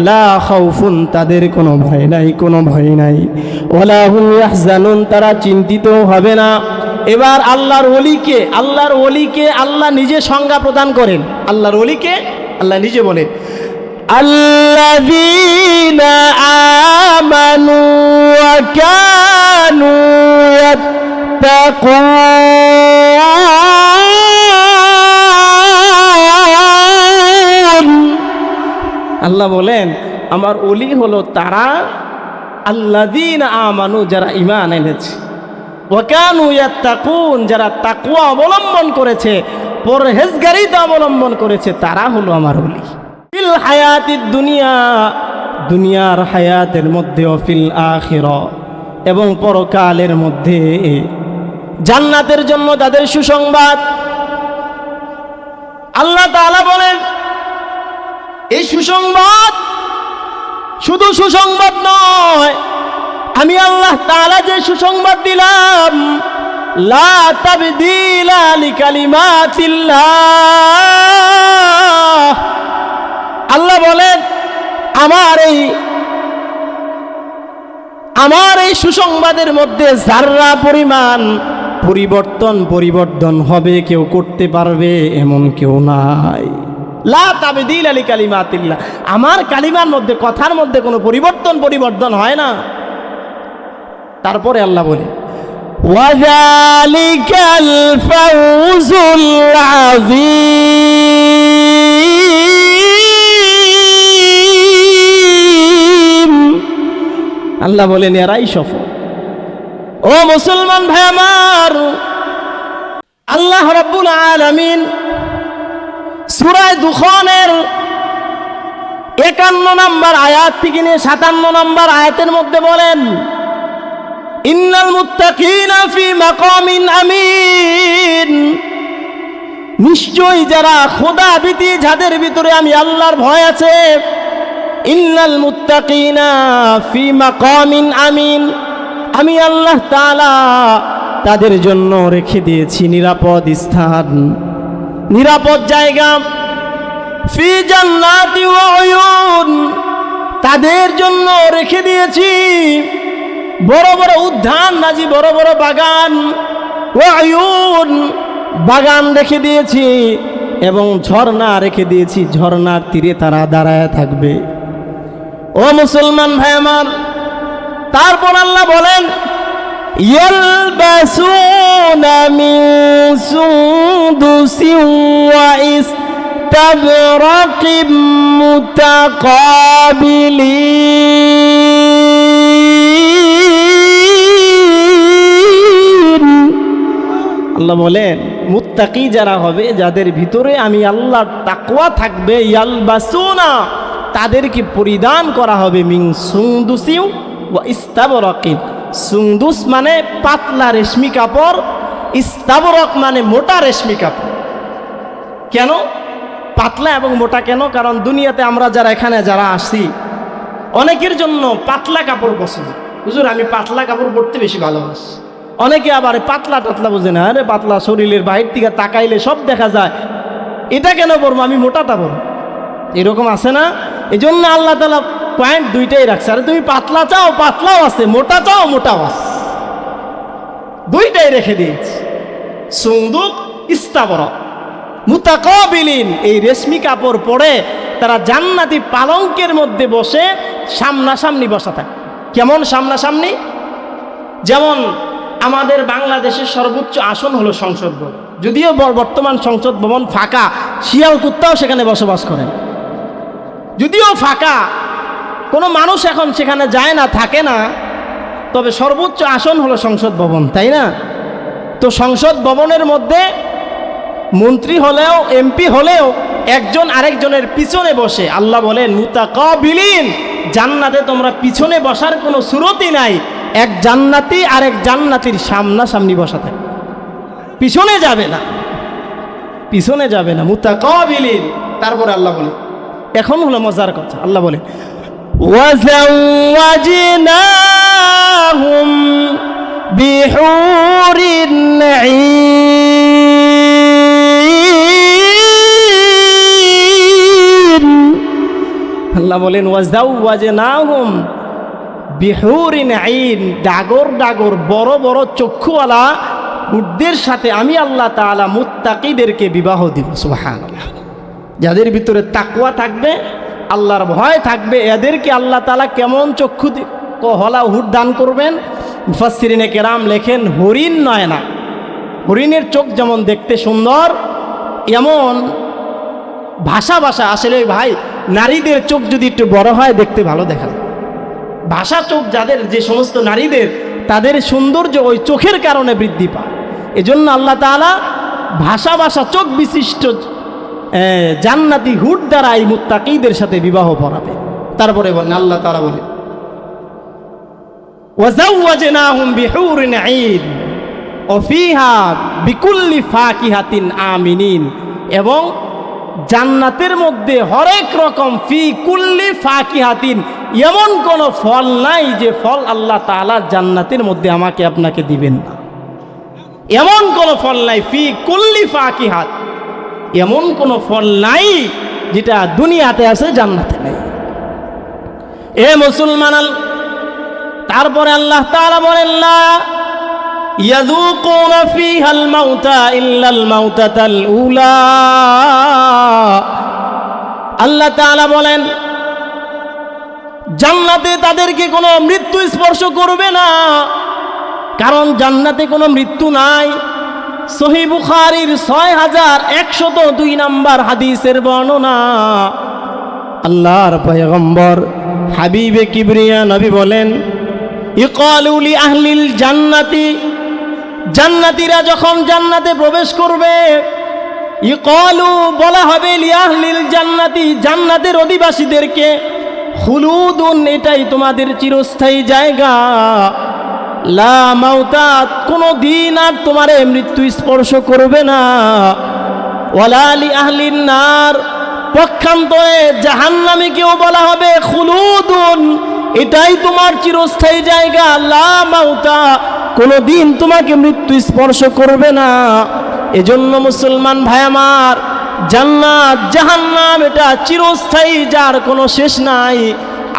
লা খাউফুন, তাদের কোনো ভয় নাই, কোনো ভয় নাই, ওয়ালা হুম ইয়াহজানুন, তারা চিন্তিত হবে না। এবার আল্লাহর ওলিকে আল্লাহ নিজে সংজ্ঞা প্রদান করেন। আল্লাহর ওলিকে আল্লাহ নিজে বলেন আল্লাযীনা আমানু ওয়া কানু ইয়াত্তাকুন। আল্লাহ বলেন আমার ওলি হলো তারা আল্লাযীনা আমানু, যারা ঈমান এনেছে, ওয়া কানু ইয়াত্তাকুন, যারা তাকওয়া অবলম্বন করেছে, পরহেজগারিতা অবলম্বন করেছে, তারা হলো আমার ওলি। ফিল হায়াতিদ দুনিয়া, দুনিয়ার হায়াতের মধ্যে, ও ফিল আখিরা, এবং পরকালের মধ্যে জান্নাতের জন্য তাদের সুসংবাদ। আল্লাহ তাআলা বলেন এই সুসংবাদ শুধু সুসংবাদ নয়, আমি আল্লাহ তাআলা যে সুসংবাদ দিলাম, লা তাবদীলা লিকালিমাতিল্লাহ, আল্লাহ বলেন আমার এই সুসংবাদের মধ্যে যাররা পরিমাণ পরিবর্তন হবে কেউ করতে পারবে এমন কেউ নাই। লা তাবদীলা লিকালিমাতিল্লাহ, আমার কালিমার মধ্যে, কথার মধ্যে কোনো পরিবর্তন হয় না। তারপরে আল্লাহ বলে ওয়াযালিকাল ফাউজুল আযীম, আল্লাহ বলেন এরাই সফল। ও মুসলমান ভাই আমার, আল্লাহ রাব্বুল আলামিন সূরা দুখানের 51 নম্বর আয়াত থেকে নিয়ে 57 নম্বর আয়াতের মধ্যে বলেন ইন্নাল মুত্তাকিনা ফি মাকামিন আমিন, নিশ্চয়ই যারা খোদা ভীতি, যাদের ভিতরে আমি আল্লাহর ভয় আছে, ইন্নাল মুত্তাকিনা ফি মাকামিন আমিন, আমি আল্লাহ তাআলা তাদের জন্য রেখে দিয়েছি নিরাপদ স্থান, নিরাপদ জায়গা। ফি জান্নাতি ওয়া উয়ুন, তাদের জন্য রেখে দিয়েছি বড় বড় উদ্যান নাজি, বড় বড় বাগান, ওয়া উয়ুন, বাগান রেখে দিয়েছি, এবং ঝর্ণা রেখে দিয়েছি, ঝর্ণার তীরে তারা দাঁড়ায় থাকবে। ও মুসলমান ভাই আমার, তারপর আল্লাহ বলেন ইয়ালবাসুনা মিন সুনদুসিন ওয়া ইস্তাবরাকিম মুতাকাবিলিন, আল্লাহ বলেন মুত্তাকি যারা হবে, যাদের ভিতরে আমি আল্লাহর তাকওয়া থাকবে, ইয়ালবাসুনা তাদেরকে পরিধান করা হবে মিন সুন্দুসিউ ওয়া ইস্তাবরাকিন। সুন্দুস মানে পাতলা রেশমি কাপড়, ইস্তাবরক মানে মোটা রেশমি কাপড়। কেন পাতলা এবং মোটা কেন? কারণ দুনিয়াতে আমরা যারা এখানে যারা আসি, অনেকের জন্য পাতলা কাপড় পছন্দ। হুজুর আমি পাতলা কাপড় পরতে বেশি ভালোবাসি। অনেকে আবার পাতলা টাতলা বোঝে না, আরে পাতলা শরীরের বাহির থেকে তাকাইলে সব দেখা যায়, এটা কেন পরবো, আমি মোটাটা পরবো, এরকম আছে না? এই জন্য আল্লাহ তাআলা পয়েন্ট দুইটাই রাখছে। আরে তুমি পাতলা চাও, পাতলাও আছে, মোটা চাও, মোটাও আছে, দুইটাই রেখে দিয়েছে। সুন্দুক ইস্তাবরক মুতাকাবিলিন, এই রেশমি কাপড় পরে তারা জান্নাতি পালঙ্কের মধ্যে বসে সামনাসামনি বসা থাকে। কেমন সামনাসামনি? যেমন আমাদের বাংলাদেশের সর্বোচ্চ আসন হলো সংসদ ভবন, যদিও বর্তমান সংসদ ভবন ফাঁকা, শিয়াল কুত্তাও সেখানে বসবাস করেন, যদিও ফাঁকা, কোনো মানুষ এখন সেখানে যায় না, থাকে না, তবে সর্বোচ্চ আসন হলো সংসদ ভবন, তাই না? তো সংসদ ভবনের মধ্যে মন্ত্রী হলেও এমপি হলেও একজন আরেকজনের পিছনে বসে। আল্লাহ বলেন মুতাকাবিলিন, জান্নাতে তোমরা পিছনে বসার কোনো সুরতই নাই, এক জান্নাতি আরেক জান্নাতির সামনাসামনি বসা থাকে, পিছনে যাবে না, পিছনে যাবে না, মুতাকাবিলিন। তারপরে আল্লাহ বলে, এখন হলো মজার কথা, আল্লাহ বলে ওয়াজাওয়াজনাহুম বিহুরিন ঈন। আল্লাহ বলেন ওয়াজাওয়াজনাহুম বিহুরিন ঈন, ডাগর ডাগর বড় বড় চক্ষুওয়ালা উটদের সাথে আমি আল্লাহ তাআলা মুত্তাকিদেরকে বিবাহ দিব। সুবহানাল্লাহ। যাদের ভিতরে তাকওয়া থাকবে, আল্লাহর ভয় থাকবে, এদেরকে আল্লাহ তাআলা কেমন চক্ষু হলা হুট দান করবেন? মুফাসসিরিনে কেরাম লেখেন হরিণ নয় না, হরিণের চোখ যেমন দেখতে সুন্দর, এমন ভাষা ভাষা। আসলে ভাই নারীদের চোখ যদি একটু বড় হয় দেখতে ভালো দেখা যায়। ভাষা চোখ যাদের, যে সমস্ত নারীদের, তাদের সৌন্দর্য ওই চোখের কারণে বৃদ্ধি পায়। এজন্য আল্লাহ তাআলা ভাষা ভাষা চোখ বিশিষ্ট জান্নাতি হুট দ্বারা এই মুত্তাকিদের সাথে বিবাহ পড়াবে। তারপরে বলেন আল্লাহ তাআলা বলেন ওয়াজাওয়াজনাহুম বিহুরিন ঈন ওয়া ফিহা বিকুল্লি ফাকিহাতিন আমিনিন, এবং জান্নাতের মধ্যে হরেক রকম ফি কুল্লি ফাকিহাতিন, এমন কোন ফল নাই যে ফল আল্লাহ তাআলা জান্নাতের মধ্যে আমাকে আপনাকে দিবেন না, এমন কোন ফল নাই। ফি কুল্লি ফাকিহাত, এমন কোন ফল নাই যেটা দুনিয়াতে আছে জান্নাতে নাই। এ মুসলমান, তারপরে আল্লাহ তাআলা বলেন লা ইয়াযুকুনা ফিহাল মাউতা ইল্লাল মাউতাতাল উলা। আল্লাহ তাআলা বলেন জান্নাতে তাদেরকে কোনো মৃত্যু স্পর্শ করবে না, কারণ জান্নাতে কোনো মৃত্যু নাই। সহিহ বুখারীর 6102 নম্বর হাদিসের বর্ণনা। আল্লাহর পয়গম্বর হাবিবে কিবরিয়া নবী বলেন ইকালু লি আহলিল জান্নাতি, জান্নাতীরা যখন জান্নাতে প্রবেশ করবে, ইকালু বলা হবে লি আহলিল জান্নাতি, জান্নাতের অধিবাসীদেরকে, খুলুদুন এটাই তোমাদের চিরস্থায়ী জায়গা, লা মাউতাত কোনো দিন আর তোমারে মৃত্যু স্পর্শ করবে না, ওয়ালা লি আহলিন নার, পক্ষান্তরে জাহান্নামীকেও বলা হবে খুলুদুন এটাই তোমার চিরস্থায়ী জায়গা, লা মাউতা কোনো দিন তোমাকে মৃত্যু স্পর্শ করবে না। এজন্য মুসলমান ভাই আমার, জান্নাত জাহান্নাম এটা চিরস্থায়ী, যার কোনো শেষ নাই।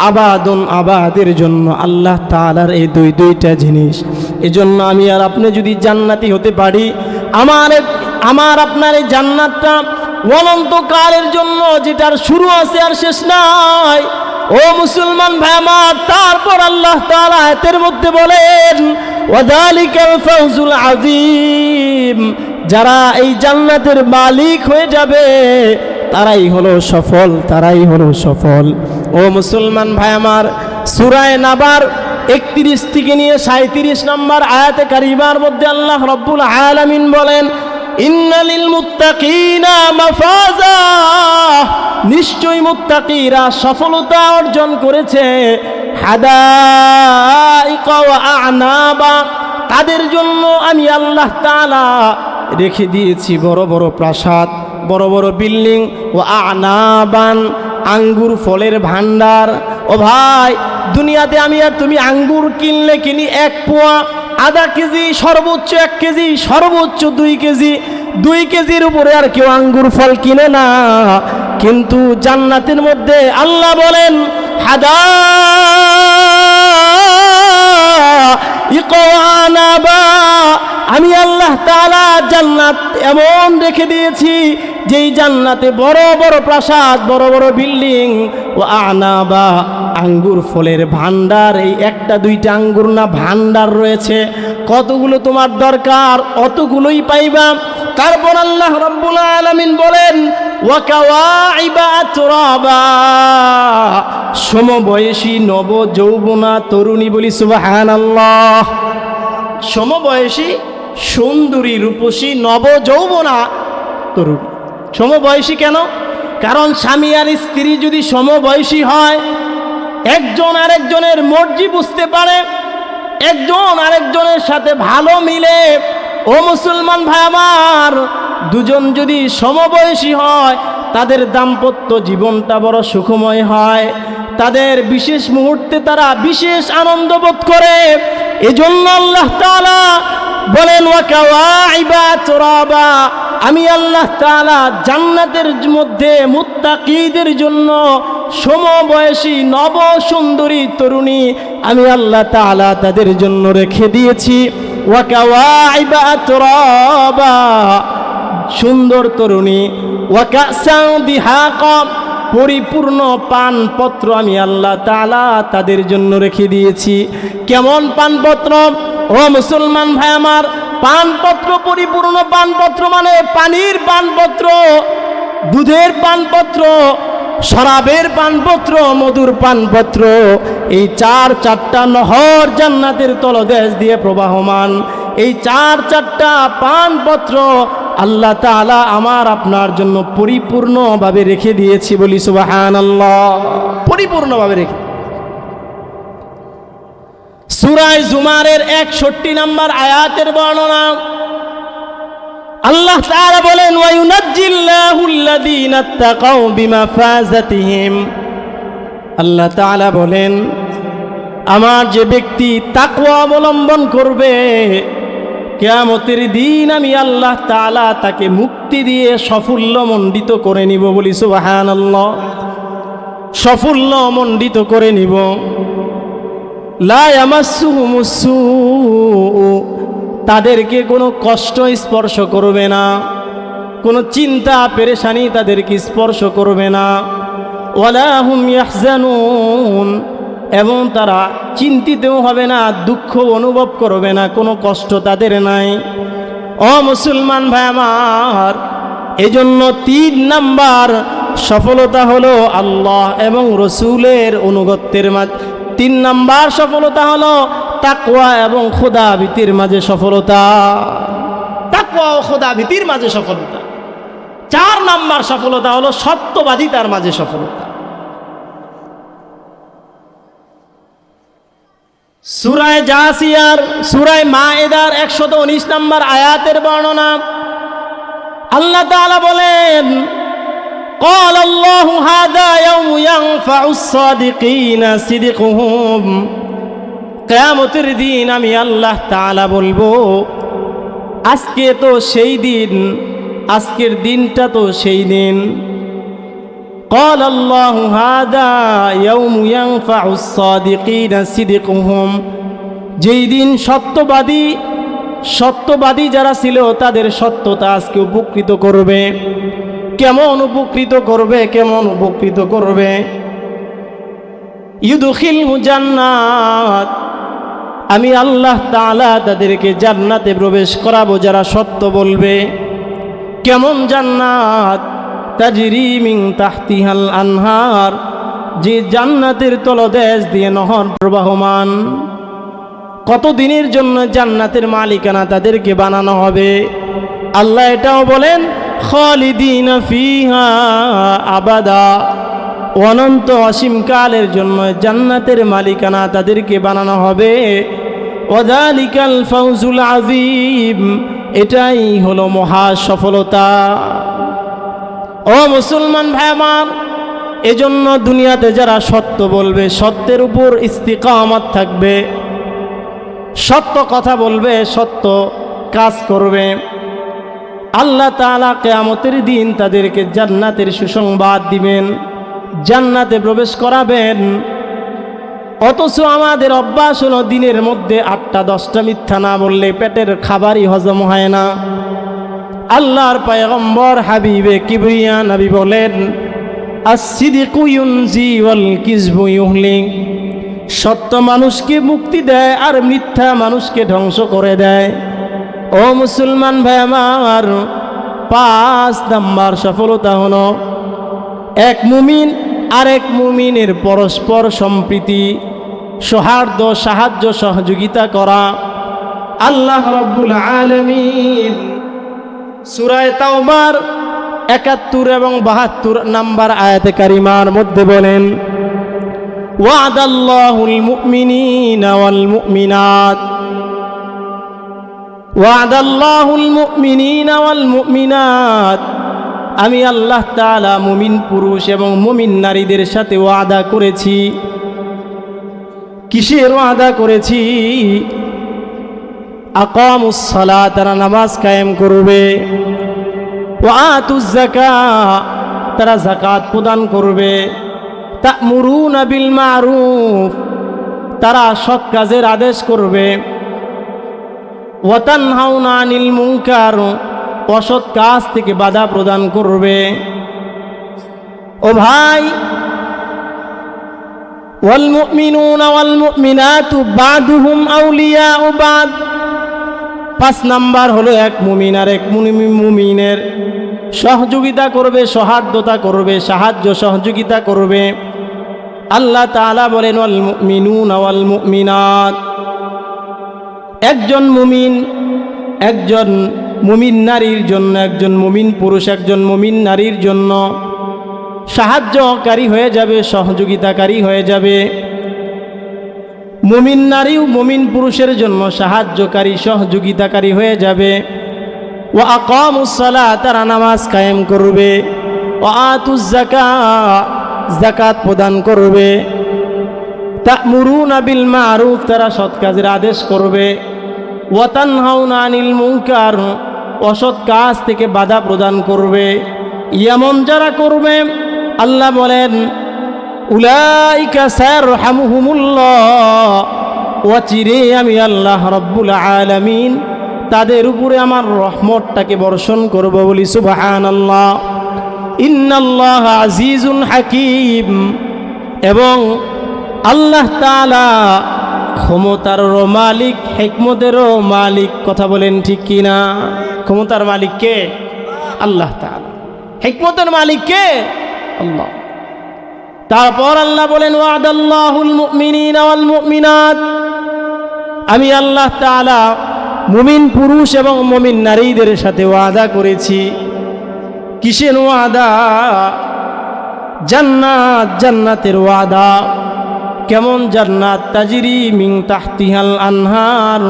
আবাদুন আবাদের জন্য আল্লাহ তাআলার এই দুইটা জিনিস। এজন্য আমি আর আপনি যদি জান্নাতি হতে পারি, আমার আপনার এই জান্নাতটা অনন্তকালের জন্য, যেটার শুরু আছে আর শেষ নাই। ও মুসলমান ভাই আমার, তারপর আল্লাহ তাআলা আয়াতের মধ্যে বলেন ওয়াযালিকাল ফাওজুল আযীম, যারা এই জান্নাতের মালিক হয়ে যাবে তারাই হলো সফল, তারাই হলো সফল। ও মুসলমান ভাই আমার, সূরা নাবার 31 থেকে নিয়ে 37 নম্বর আয়াতে কারিমার মধ্যে আল্লাহ রাব্বুল আলামিন বলেন, ইন্নালিল মুত্তাকিনা মাফাজা, নিশ্চয়ই মুত্তাকিরা সফলতা অর্জন করেছে, হাদাইকা ওয়া আ'নাবা, তাদের জন্য আমি আল্লাহ তাআলা রেখে দিয়েছি বড় বড় প্রাসাদ, বড় বড় বিল্ডিং, ও আ'নাবান, আঙ্গুর ফলের ভান্ডার। ও ভাই, দুনিয়াতে আমি আর তুমি আঙ্গুর কিনলে কিনি 1 পোয়া, আধা কেজি, সর্বোচ্চ 1 কেজি, সর্বোচ্চ 2 কেজি, 2 কেজির উপরে আর কেউ আঙ্গুর ফল কিনে না। কিন্তু জান্নাতের মধ্যে আল্লাহ বলেন হাদাইকা ওয়া আ'নাবা, আমি আল্লাহ তাআলা জান্নাত এমন রেখে দিয়েছি যেই জান্নাতে বড় বড় প্রাসাদ, বড় বড় বিল্ডিং, ও আ'নাবা, আঙ্গুর ফলের ভান্ডার। এই 1টা 2টা আঙ্গুর না, ভান্ডার রয়েছে, কতগুলো তোমার দরকার অতগুলোই পাইবা। তারপর আল্লাহ রাব্বুল আলামিন বলেন ওয়া কাওয়াইবা আতরাবা, সমবয়সী নব যৌবনা তরুণী, বলি সুবহানাল্লাহ। সমবয়সী সুন্দরী রূপসী নব যৌবনা তরুণী। সমবয়সী কেন? কারণ স্বামী আর স্ত্রী যদি সমবয়সী হয়, একজন আরেকজনের মর্জি বুঝতে পারে, একজন আরেকজনের সাথে ভালো মিলে। ও মুসলমান ভাই আমার, দুজন যদি সমবয়সী হয়, তাদের দাম্পত্য জীবনটা বড় সুখময় হয়, তাদের বিশেষ মুহূর্তে তারা বিশেষ আনন্দ বোধ করে। এজন্য আল্লাহ তাআলা বলেন ওয়া কাওয়াইবা আতরাবা, আমি আল্লাহ তাআলা জান্নাতের মধ্যে মুত্তাকিদের জন্য সমবয়সী নব সুন্দরী তরুণী আমি আল্লাহ তাআলা তাদের জন্য রেখে দিয়েছি। ওয়া কাওয়াইবা আতরাবা, সুন্দর তরুণী। ওয়া কাসান দিহাকা, পরিপূর্ণ পানপত্র আমি আল্লাহ তাআলা তাদের জন্য রেখে দিয়েছি। কেমন পানপত্র? ও মুসলমান ভাই আমার, পানপত্র, পরিপূর্ণ পানপত্র মানে পানির পানপত্র, দুধের পানপত্র, শরাবের পানপত্র, মধুর পানপত্র। এই 4টা নহর জান্নাতের তলদেশ দিয়ে প্রবাহমান। এই 4টা পানপত্র আল্লাহ তাআলা আমার আপনার জন্য পরিপূর্ণভাবে রেখে দিয়েছি, বলি সুবহানাল্লাহ। পরিপূর্ণভাবে রেখে। সূরা জুমারের 61 নম্বর আয়াতের বর্ণনা আল্লাহ তাআলা বলেন ওয়া ইউনাজ্জিল্লাহুল্লাযীনা ইত্তাকাউ বিমাফাযাতিহিম, আল্লাহ তাআলা বলেন আমার যে ব্যক্তি তাকওয়া অবলম্বন করবে, কিয়ামতের দিন আমি আল্লাহ তাআলা তাকে মুক্তি দিয়ে সাফল্যমণ্ডিত করে নিব, বলি সুবহানাল্লাহ। সাফল্যমণ্ডিত করে নিব। লা ইয়ামাসসুহুমুস সূউ, তাদেরকে কোনো কষ্ট স্পর্শ করবে না, কোনো চিন্তা পেরেশানি তাদেরকে স্পর্শ করবে না। ওয়ালা হুম ইয়াহজানুন, এবং তারা চিন্তিতও হবে না, দুঃখ অনুভব করবে না, কোনো কষ্ট তাদের নাই। ও মুসলমান ভাই আমার, এজন্য 3 নাম্বার সফলতা হলো আল্লাহ এবং রসুলের অনুগত্যের মাঝে। 3 নাম্বার সফলতা হলো তাকওয়া এবং খোদা ভীতির মাঝে সফলতা। তাকওয়া ও খোদা ভীতির মাঝে সফলতা। 4 নাম্বার সফলতা হলো সত্যবাদিতার মাঝে সফলতা। সূরা জাসিয়ার, সূরা মায়েদার 119 নম্বর আয়াতের বর্ণনা আল্লাহ তাআলা বলেন قال الله هذا يوم ينفع الصادقين صدقهم, কিয়ামতের দিন আমি আল্লাহ তাআলা বলবো আজকে তো সেই দিন, আজকের দিনটা তো সেই দিন। قال الله هذا يوم ينفع الصادقين صدقهم, যেই দিন সত্যবাদী যারা ছিল তাদের সত্যতা আজকে উপকৃত করবে। কেমন উপকৃত করবে? কেমন উপকৃত করবে? ইউদখিলহু জান্নাত, আমি আল্লাহ তাআলা তাদেরকে জান্নাতে প্রবেশ করাবো যারা সত্য বলবে। কেমন জান্নাত? তাজরি মিন তাহতিহাল আনহার, যে জান্নাতের তলদেশ দিয়ে নহর প্রবাহমান। কত দিনের জন্য জান্নাতের মালিকানা তাদেরকে বানানো হবে। আল্লাহ এটাও বলেন খালিদিনা ফিহা আবাদা, অনন্ত অসীমকালের জন্য জান্নাতের মালিকানা তাদেরকে বানানো হবে। ওয়াযালিকাল ফাউজুল আযীম, এটাই হলো মহা সফলতা। ও মুসলমান ভাই আমার, এজন্য দুনিয়াতে যারা সত্য বলবে, সত্যের উপর ইস্তিকামত থাকবে, সত্য কথা বলবে, সত্য কাজ করবে, আল্লাহ তাআলা কিয়ামতের দিন তাদেরকে জান্নাতের সুসংবাদ দিবেন, জান্নাতে প্রবেশ করাবেন। অথচ আমাদের অভ্যাস হলো দিনের মধ্যে 8টা 10টা মিথ্যা না বললে পেটের খাবারই হজম হয় না। আল্লাহর পয়গম্বর হাবিবে কিবরিয়া নবী বলেন আস-সিদকু ইউনজি ওয়াল কিযবু ইউহলিক, সত্য মানুষকে মুক্তি দেয় আর মিথ্যা মানুষকে ধ্বংস করে দেয়। ও মুসলমান ভাই আমার, 5 নাম্বার সফলতা হলো এক মুমিন আর এক মুমিনের পরস্পর সম্প্রীতি, সৌহার্দ্য, সাহায্য সহযোগিতা করা। আল্লাহ রাব্বুল আলামিন সূরা তাওবার 71 এবং 72 নাম্বার আয়াতে কারিমার মধ্যে বলেন ওয়াদাল্লাহুল মুমিনিনা ওয়াল মুমিনাত, ওয়াদাল্লাহুল মুমিনিনা ওয়াল মুমিনাত, আমি আল্লাহ তাআলা মুমিন পুরুষ এবং মুমিন নারীদের সাথে ওয়াদা করেছি। কিসের ওয়াদা করেছি? আকামুস সালাত, তারা নামাজ কায়েম করবে, ওয়া আতুজ যাকাত, তারা যাকাত প্রদান করবে, তা'মুরুনা বিল মা'রুফ, তারা সৎ কাজের আদেশ করবে, ওয়া তানহাউনা আনিল মুনকার, অসৎ কাজ থেকে বাধা প্রদান করবে। ও ভাই, ওয়াল মুমিনুনা ওয়াল মুমিনাতু বা'দুহুম আউলিয়াউ বা'দ, 5 নাম্বার হলো এক মুমিন আর এক মুমিনের সহযোগিতা করবে, সৌহার্দ্যতা করবে, সাহায্য সহযোগিতা করবে। আল্লাহ তাআলা বলেন ওয়াল মুমিনুনা ওয়াল মুমিনাত, একজন মুমিন একজন মুমিন নারীর জন্য, একজন মুমিন পুরুষ একজন মুমিন নারীর জন্য সাহায্যকারী হয়ে যাবে, সহযোগিতাকারী হয়ে যাবে। মুমিন নারীও মুমিন পুরুষের জন্য সাহায্যকারী, সহযোগিতাকারী হয়ে যাবে। ওয়া আকামুস সালাত, তারা নামাজ কায়েম করবে, ওয়া আতুজ যাকাত, যাকাত প্রদান করবে, তা'মুরুনা বিল মা'রুফ, তারা সৎ কাজের আদেশ করবে, ওয়া তানহাউনা আনিল মুনকার, অসৎ কাজ থেকে বাধা প্রদান করবে। এমন যারা করবে, আল্লাহ বলেন উলাইকা সায়ারহামুহুমুল্লাহ, ওয়াচিরে আমি আল্লাহ রাব্বুল আলামিন তাদের উপরে আমার রহমতটাকে বর্ষণ করব। বলি সুবহানাল্লাহ। ইন্নাল্লাহা আজিজুন হাকীম, এবং আল্লাহ তাআলা ক্ষমতারও মালিক, হিকমতেরও মালিক। কথা বলেন ঠিক কিনা? ক্ষমতার মালিক কে? আল্লাহ তাআলা। হিকমতের মালিক কে? আল্লাহ। তারপর আল্লাহ বলেন ওয়াদাল্লাহুল মুমিনিনা ওয়াল মুমিনাত, আমি আল্লাহ তাআলা মুমিন পুরুষ এবং মুমিন নারীদের সাথে ওয়াদা করেছি। কিসের ওয়াদা? জান্নাত, জান্নাতের ওয়াদা। কেমন জান্নাত? তাজরি মিন তাহতিহাল আনহার,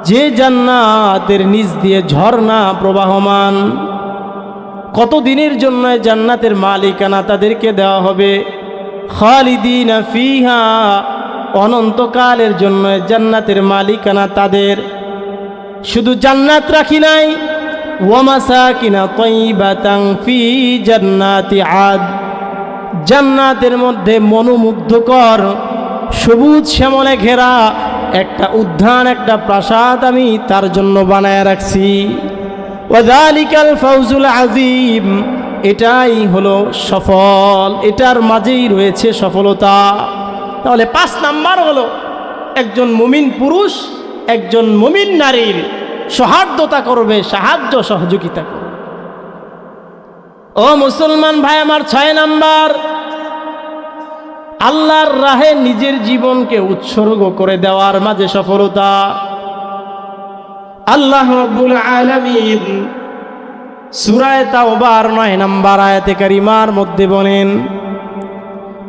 যে জান্নাতের নিচ দিয়ে ঝর্ণা প্রবাহমান। কত দিনের জন্য জান্নাতের মালিকানা তাদেরকে দেওয়া হবে? খালিদিনা ফিহা, অনন্তকালের জন্য জান্নাতের মালিকানা তাদের। শুধু জান্নাত রাখি নাই, ওয়া মাসাকিনা তাইয়্যিবাতান ফি জান্নাতি আদ, জান্নাতের মধ্যে মনোমুগ্ধকর সবুজ শ্যামলে ঘেরা একটা উদ্যান, একটা প্রাসাদ আমি তার জন্য বানায় রাখছি। ওয়াযালিকাল ফাউজুল আযীম, এটাই হলো সফল, এটার মাঝেই রয়েছে সফলতা। তাহলে 5 নাম্বার হলো একজন মুমিন পুরুষ একজন মুমিন নারীর সৌহার্দ্যতা করবে, সাহায্য সহযোগিতা করবে। ও মুসলমান ভাই আমার, 6 নাম্বার আল্লাহর রাহে নিজের জীবনকে উৎসর্গ করে দেওয়ার মাঝে সফলতা। আল্লাহ রাব্বুল আলামিন সূরা তাওবার 9 নম্বর আয়াতে কারিমার মধ্যে বলেন,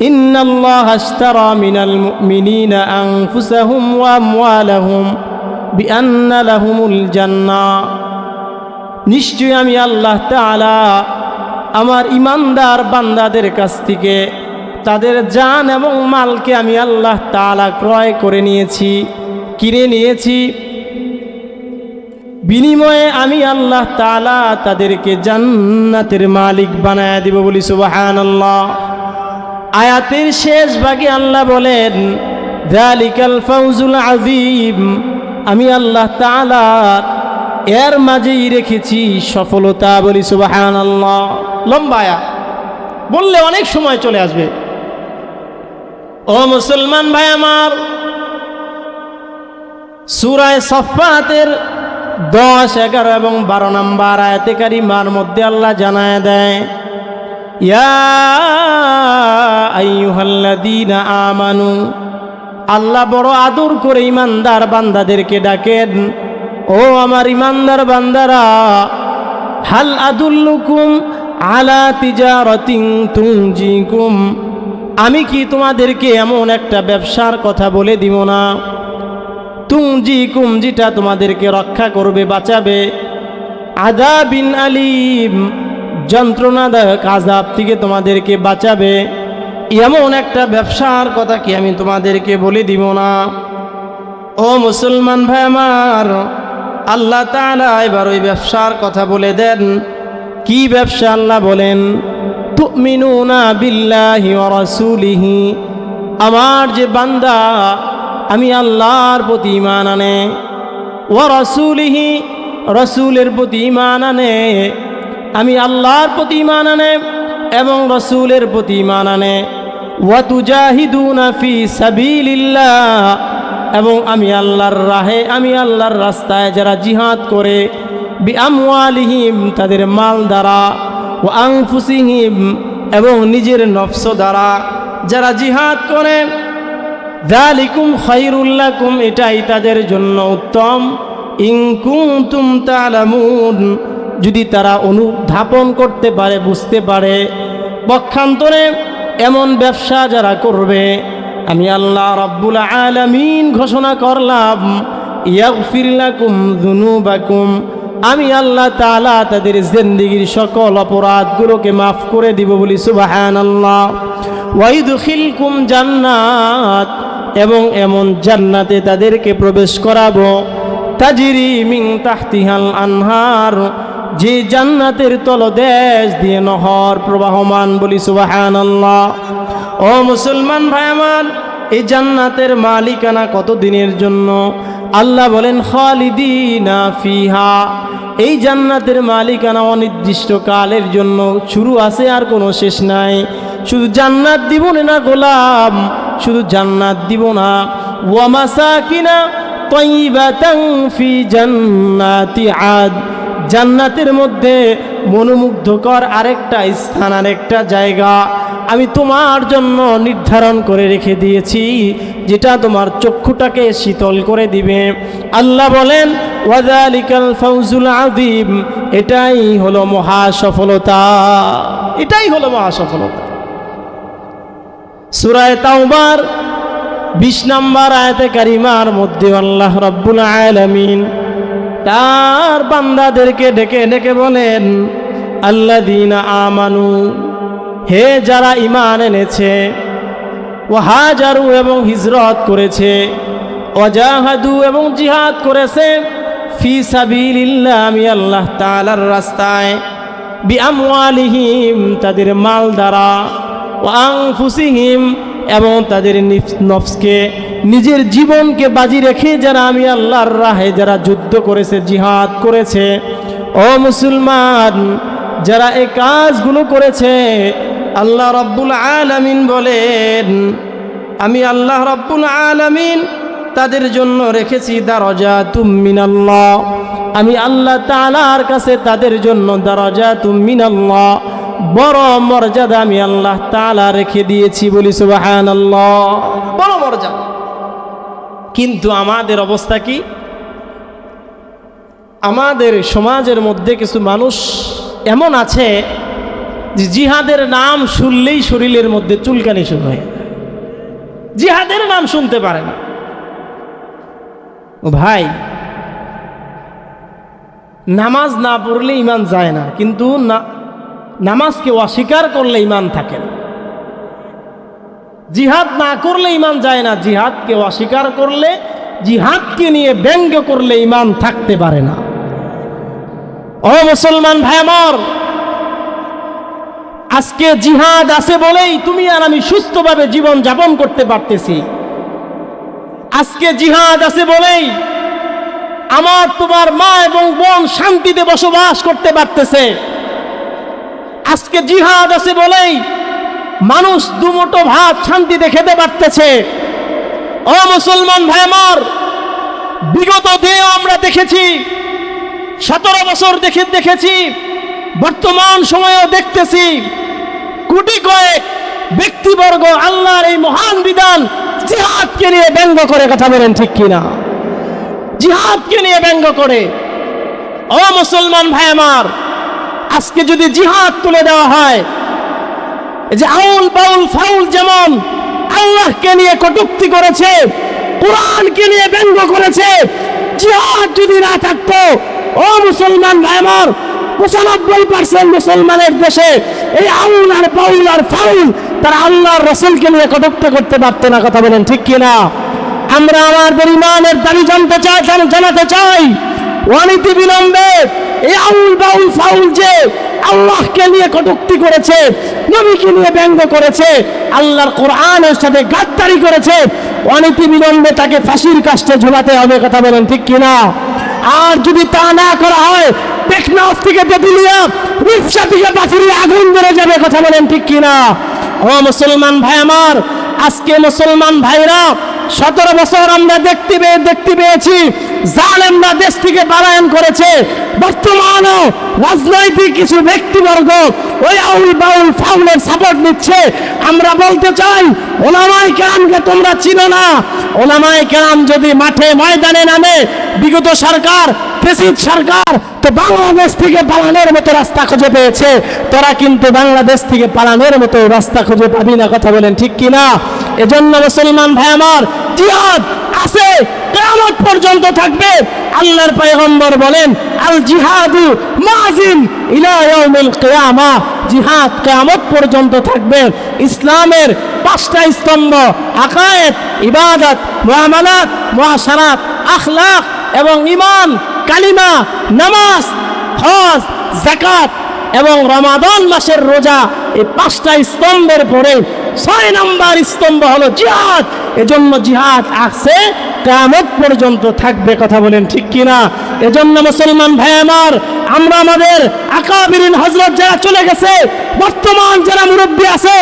ইন্নাল্লাহা আশতারা মিনাল মুমিনিনা আনফুসাহুম ওয়া আমওয়ালাহুম বিআন্না লাহুমুল জান্নাহ। নিশ্চয়ই আমি আল্লাহ তাআলা আমার ইমানদার বান্দাদের কাছ থেকে তাদের জান এবং মালকে আমি আল্লাহ তাআলা ক্রয় করে নিয়েছি, কিনে নিয়েছি। বিনিময়ে আমি আল্লাহ তাআলা তাদেরকে জান্নাতের মালিক বানায় দিব। বলি সুবহানাল্লাহ। আয়াতের শেষ ভাগে আল্লাহ বলেন, যালিকাল ফাউজুল আযীম। আমি আল্লাহ তাআলা এর মাঝেই রেখেছি সফলতা। বলি সুবহানাল্লাহ। লম্বা আয়াত, বললে অনেক সময় চলে আসবে। ও মুসলমান ভাই আমার, সূরা সাফফাতের 10, 11 এবং 12 নম্বর আয়াতে কারিমার মধ্যে আল্লাহ জানায় দেয়, ইয়া আইয়ুহাল্লাযীনা আমানু। আল্লাহ বড় আদর করে ইমানদার বান্দাদেরকে ডাকেন, ও আমার ইমানদার বান্দারা, হাল আদুল্লুকুম আলা তিজারাতিন তুনজিকুম। আমি কি তোমাদেরকে এমন একটা ব্যবসার কথা বলে দিব না, তুনজিকুম, যেটা তোমাদেরকে রক্ষা করবে, বাঁচাবে, আযাবিন আলীম, যন্ত্রণাদায়ক আযাব থেকে তোমাদেরকে বাঁচাবে। এমন একটা ব্যবসার কথা কি আমি তোমাদেরকে বলে দিব না? ও মুসলমান ভাই আমার, আল্লাহ তাআলা এবার ওই ব্যবসার কথা বলে দেন। কি ব্যবসা? আল্লাহ বলেন, তুমিনুনা বিল্লাহি ওয়া রাসূলিহি। আমার যে বান্দা আমি আল্লাহর প্রতি ঈমান আনে, ওয়া রাসূলিহি, রাসূলের প্রতি ঈমান আনে, আমি আল্লাহর প্রতি ঈমান আনে এবং রাসূলের প্রতি ঈমান আনে, ওয়া তুজাহিদুনা ফি সাবিলিল্লাহ, এবং আমি আল্লাহর রাহে, আমি আল্লাহর রাস্তায় যারা জিহাদ করে, বিআমওয়ালিহিম, তাদের মাল দ্বারা, ওয়া আনফুসিহিম, এবং নিজের নফস দ্বারা যারা জিহাদ করে, যালিকুম খায়রুল লাকুম, এটাই তাদের জন্য উত্তম, ইন কুনতুম তা'লামুন, যদি তারা অনুধাবন করতে পারে, বুঝতে পারে। পক্ষান্তরে এমন ব্যবসা যারা করবে, আমি আল্লাহ রাব্বুল আলামিন ঘোষণা করলাম, ইয়াগফির লাকুম যুনুবাকুম, আমি আল্লাহ তাআলা তাদের জিন্দেগীর সকল অপরাধগুলোকে মাফ করে দিব। বলি সুবহানাল্লাহ। ওয়া ইদখিলকুম জান্নাত, এবং এমন জান্নাতে তাদেরকে প্রবেশ করাবো, তাজরি মিন তাহতিহাল আনহার, যে জান্নাতের তলদেশ দিয়ে নহর প্রবাহমান। বলি সুবহানাল্লাহ। ও মুসলমান ভাই আমার, এই জান্নাতের মালিকানা কত দিনের জন্য? আল্লাহ বলেন, খালিদিনা ফিহা। এই জান্নাতের মালিকানা অনির্দিষ্ট কালের জন্য, শুরু আছে আর কোনো শেষ নাই। শুধু জান্নাত দিব না গোলাম, শুধু জান্নাত দিব না, ওয়া মাসাকিনা তাইয়িবাতান ফি জান্নাতি আদ, জান্নাতের মধ্যে মনোমুগ্ধকর আরেকটা স্থান, আরেকটা জায়গা আমি তোমার জন্য নির্ধারণ করে রেখে দিয়েছি, যেটা তোমার চক্ষুটাকে শীতল করে দিবে। আল্লাহ বলেন, ওয়াযালিকাল ফাউজুল আযীম, এটাই হলো মহা সফলতা, এটাই হলো মহা সফলতা। সূরা তাওবার 20 নম্বর আয়াতে কারিমার মধ্যে আল্লাহ রাব্বুল আলামিন তার বান্দাদেরকে ডেকে ডেকে বলেন, আল্লাযীনা আমানু, হে যারা ঈমান এনেছে, ওয়া হাজারু, এবং হিজরত করেছে, ওয়াজাহাদু, এবং জিহাদ করেছে, ফি সাবিলিল্লাহ, আমি আল্লাহ তাআলার রাস্তায়, বিআমওয়ালিহিম, তাদের মাল দ্বারা, ওয়া আনফুসিহিম, এবং তাদের নফসকে, নিজের জীবনকে বাজি রেখে যারা আমি আল্লাহর রাহে যারা যুদ্ধ করেছে, জিহাদ করেছে। ও মুসলমান, যারা এই কাজগুলো করেছে, আল্লাহ রাব্বুল আলামিন বলেন, আমি আল্লাহ রাব্বুল আলামিন তাদের জন্য রেখেছি দারাজাতুম মিনাল্লাহ, আমি আল্লাহ তাআলার কাছে তাদের জন্য দারাজাতুম মিনাল্লাহ, বড় মর্যাদা আমি আল্লাহ তাআলা রেখে দিয়েছি, বলি সুবহানাল্লাহ, বড় মর্যাদা। কিন্তু আমাদের অবস্থা কি? আমাদের সমাজের মধ্যে কিছু মানুষ এমন আছে যে জিহাদের নাম শুনলেই শরীরের মধ্যে চুলকানি শুরু হয়, জিহাদের নাম শুনতে পারে না। ও ভাই, নামাজ না পড়লে ইমান যায় না, কিন্তু নামাজকে অস্বীকার করলে ইমান থাকে না। জিহাদ না করলে ইমান যায় না, জিহাদকে অস্বীকার করলে, জিহাদকে নিয়ে ব্যঙ্গ করলে ইমান থাকতে পারে না। ও মুসলমান ভাই আমার, আজকে জিহাদ আছে বলেই তুমি আর আমি সুস্থভাবে জীবন যাপন করতে পারতেছি। আজকে জিহাদ আছে বলেই আমার তোমার মা এবং বোন শান্তিতে বসবাস করতে পারতেছে। আজকে জিহাদ আছে বলেই মানুষ দুমুঠো ভাত শান্তিতে খেতে পারতেছে। ও মুসলমান ভাই আমার, বিগত দিনেও আমরা দেখেছি, 17 বছর দেখেছি, বর্তমান সময়েও দেখতেছি, কোটি কয়েক ব্যক্তিবর্গ আল্লাহর এই মহান বিধান জিহাদকে নিয়ে ব্যঙ্গ করে, কথা বলেন ঠিক কিনা? জিহাদকে নিয়ে ব্যঙ্গ করে। ও মুসলমান ভাই আমার, আজকে যদি জিহাদ তুলে দেওয়া হয়, যে আউল বাউল ফাউল যেমন আল্লাহকে নিয়ে কটূক্তি করেছে, কোরআনকে নিয়ে ব্যঙ্গ করেছে, জিহাদ যদি না থাকতো, ও মুসলমান ভাই আমার, 95% মুসলমানের দেশে এই আউল আর বাউল আর ফাউল তারা আল্লাহর রাসূলকে নিয়ে কটূক্তি করতে পারতো না, কথা বলেন ঠিক কিনা? আমরা আমাদের ইমানের দাবি জানাতে চাই, অনীতি বিলম্বে এই আউল বাউল ফাউল যে আল্লাহকে নিয়ে কটূক্তি করেছে, নবীকে নিয়ে ব্যঙ্গ করেছে, আল্লাহর কোরআনের সাথে গাদ্দারি করেছে, অনীতি বিলম্বে তাকে ফাঁসির কাস্টে ঝুলাতে হবে, কথা বলেন ঠিক কিনা? আর যদি তা না করা হয়, টেকনাফ থেকে তেতুলিয়া, রিকশা থেকে বাছুরিয়া আগুন ধরে যাবে, কথা বলেন ঠিক কিনা? ও মুসলমান ভাই আমার, আজকে মুসলমান ভাইরা 17 বছর আমরা দেখতে পেয়েছি জালেমরা দেশ থেকে পলায়ন করেছে। বর্তমানেও রাজনৈতিক কিছু ব্যক্তিবর্গ ওই আউল বাউল ফাউলের সাপোর্ট নিচ্ছে। আমরা বলতে চাই, ওলামায়ে কেরামকে তোমরা চিনো না। ওলামায়ে কেরাম যদি মাঠে ময়দানে নামে, বিগত সরকার, ফ্যাসিস্ট সরকার তো বাংলাদেশ থেকে পালানোর মতো রাস্তা খুঁজে পেয়েছে, তোরা কিন্তু বাংলাদেশ থেকে পালানোর মতো রাস্তা খুঁজে পাবি না, কথা বলেন ঠিক কিনা? এজন্য মুসলমান ভাই আমার, জিহাদ আছে, কিয়ামত পর্যন্ত থাকবে। আল্লাহর পয়গম্বর বলেন, আল জিহাদু মাজিন ইলা ইয়াউমিল কিয়ামা, জিহাদ কিয়ামত পর্যন্ত থাকবে। ইসলামের 5টা স্তম্ভ, আকায়েদ, ইবাদত, মুআমালাত, মুআশারাত, আখলাক এবং ঈমান, কালিমা, নামাজ, হজ, যাকাত এবং রমাদান মাসের রোজা, এই 5টা স্তম্ভের পরে 6 নম্বর স্তম্ভ হলো জিহাদ। এজন্য জিহাদ আছে, কিয়ামত পর্যন্ত থাকবে, কথা বলেন ঠিক কিনা? এজন্য মুসলমান ভাই আমার, আমরা আমাদের আকাবিরিন হযরত যারা চলে গেছে, বর্তমান যারা মুরব্বী আছে,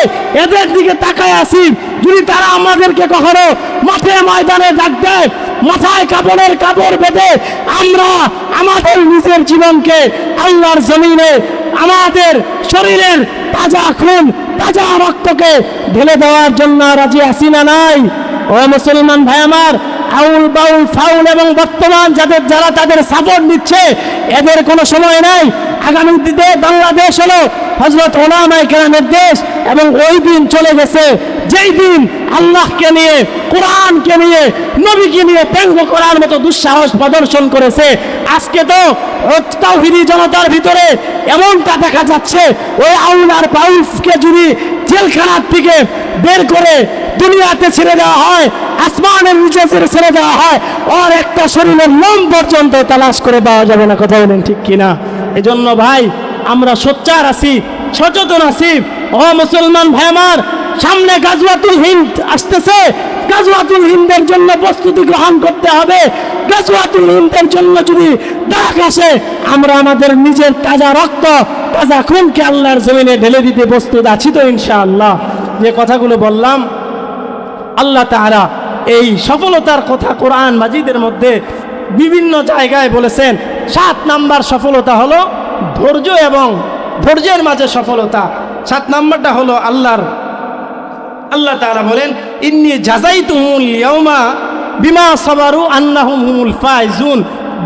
এদের দিকে তাকায় আছি। যদি তারা আমাদেরকে কখনো মাঠে ময়দানে ডাক দেয়, মাথায় কাপড়ের কাপড় বেঁধে আমরা আমাদের নিজের জীবনকে আল্লাহর জমিনে, আমাদের শরীরের তাজা খুন, তাজা রক্তকে ঢেলে দেওয়ার জন্য রাজি আছি না নাই? ও মুসলমান ভাই আমার, আউল বাউল ফাউল এবং বর্তমান যারা তাদের সাপোর্ট নিচ্ছে, এদের কোনো সময় নাই। আগামী দিনে বাংলাদেশ হলো হযরত ওলামায়ে কেরামের দেশ, এবং ওই দিন চলে গেছে যেই দিন আল্লাহকে নিয়ে, কোরআনকে নিয়ে, নবীকে নিয়ে ব্যঙ্গ করার মতো দুঃসাহস প্রদর্শন করেছে। আজকে তো তাওহীদি জনতার ভিতরে এমনটা দেখা যাচ্ছে, ওই আউল আর বাউলকে যদি জেলখানার থেকে বের করে দুনিয়াতে ছেড়ে দেওয়া হয়, আসমানের নিচে ছেড়ে দেওয়া হয়, আর একটা শরীরের লোম পর্যন্ত তালাশ করে পাওয়া যাবে না, কথা বলেন ঠিক কিনা? এজন্য ভাই, আমরা সোচ্চার আছি, সচেতন আছি। ও মুসলমান ভাই আমার, সামনে গাজওয়াতুল হিন্দ আসতেছে। গাজওয়াতুল হিন্দের জন্য প্রস্তুতি গ্রহণ করতে হবে। গাজওয়াতুল হিন্দের জন্য যদি ডাক আসে, আমরা আমাদের নিজের তাজা রক্ত, তাজা খুনকে আল্লাহর জমিনে ঢেলে দিতে প্রস্তুত আছি তো ইনশাআল্লাহ। যে কথাগুলো বললাম, আল্লাহ তাআলা এই সফলতার কথা কোরআন মাজিদের মধ্যে বিভিন্ন জায়গায় বলেছেন। 7 নাম্বার সফলতা হলো ধৈর্য এবং ধৈর্যের মাঝে সফলতা। 7 নাম্বারটা হলো আল্লাহ তাআলা বলেন ইন্নী জাযাইতুহুমুল ইয়াওমা বিমা সাবারু আন্নাহুম হুমুল ফাইজুন।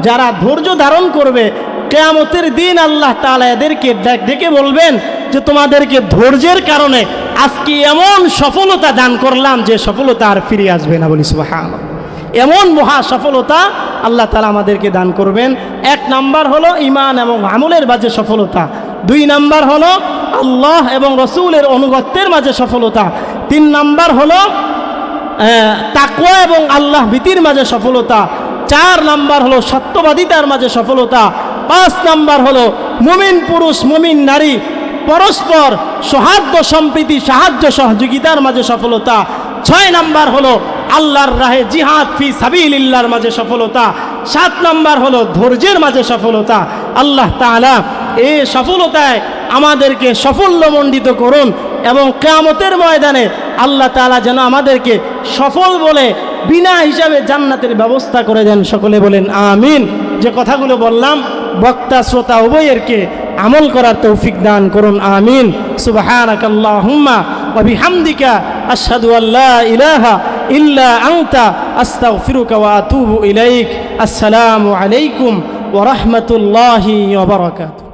যারা ধৈর্য ধারণ করবে কিয়ামতের দিন আল্লাহ তাআলা এদেরকে ডেকে বলবেন যে তোমাদেরকে ধৈর্যের কারণে আজকে এমন সফলতা দান করলাম যে সফলতা আর ফিরে আসবে না। বলি সুবহানাল্লাহ। এমন মহা সফলতা আল্লাহ তাআলা আমাদেরকে দান করবেন। 1 নাম্বার হলো ঈমান এবং আমলের মাঝে সফলতা। 2 নাম্বার হলো আল্লাহ এবং রসুলের অনুগত্যের মাঝে সফলতা। 3 নাম্বার হলো তাকওয়া এবং আল্লাহ ভীতির মাঝে সফলতা। 4 নাম্বার হলো সত্যবাদিতার মাঝে সফলতা। 5 নাম্বার হলো মুমিন পুরুষ মুমিন নারী পরস্পর সৌহার্দ্য সম্প্রীতি সাহায্য সহযোগিতার মাঝে সফলতা। 6 নাম্বার হলো আল্লাহর রাহে জিহাদ ফি সাবিলিল্লাহর মাঝে সফলতা। 7 নাম্বার হলো ধৈর্যের মাঝে সফলতা। আল্লাহ তাআলা এই সফলতায় আমাদেরকে সাফল্যমণ্ডিত করুন এবং কিয়ামতের ময়দানে আল্লাহ তাআলা যেন আমাদেরকে সফল বলে বিনা হিসাবে জান্নাতের ব্যবস্থা করে দেন। সকলে বলেন আমিন। যে কথাগুলো বললাম বক্তা শ্রোতা উভয়েরকে আমল করার তৌফিক দান করুন। আমিন। সুবহানাকাল্লাহুম্মা ওয়া বিহামদিকা আশহাদু আল্লা ইলাহা ইল্লা আনতা আস্তাগফিরুকা ওয়া আতুবু ইলাইক। আসসালামু আলাইকুম ওয়া রাহমাতুল্লাহি ওয়া বারাকাতুহু।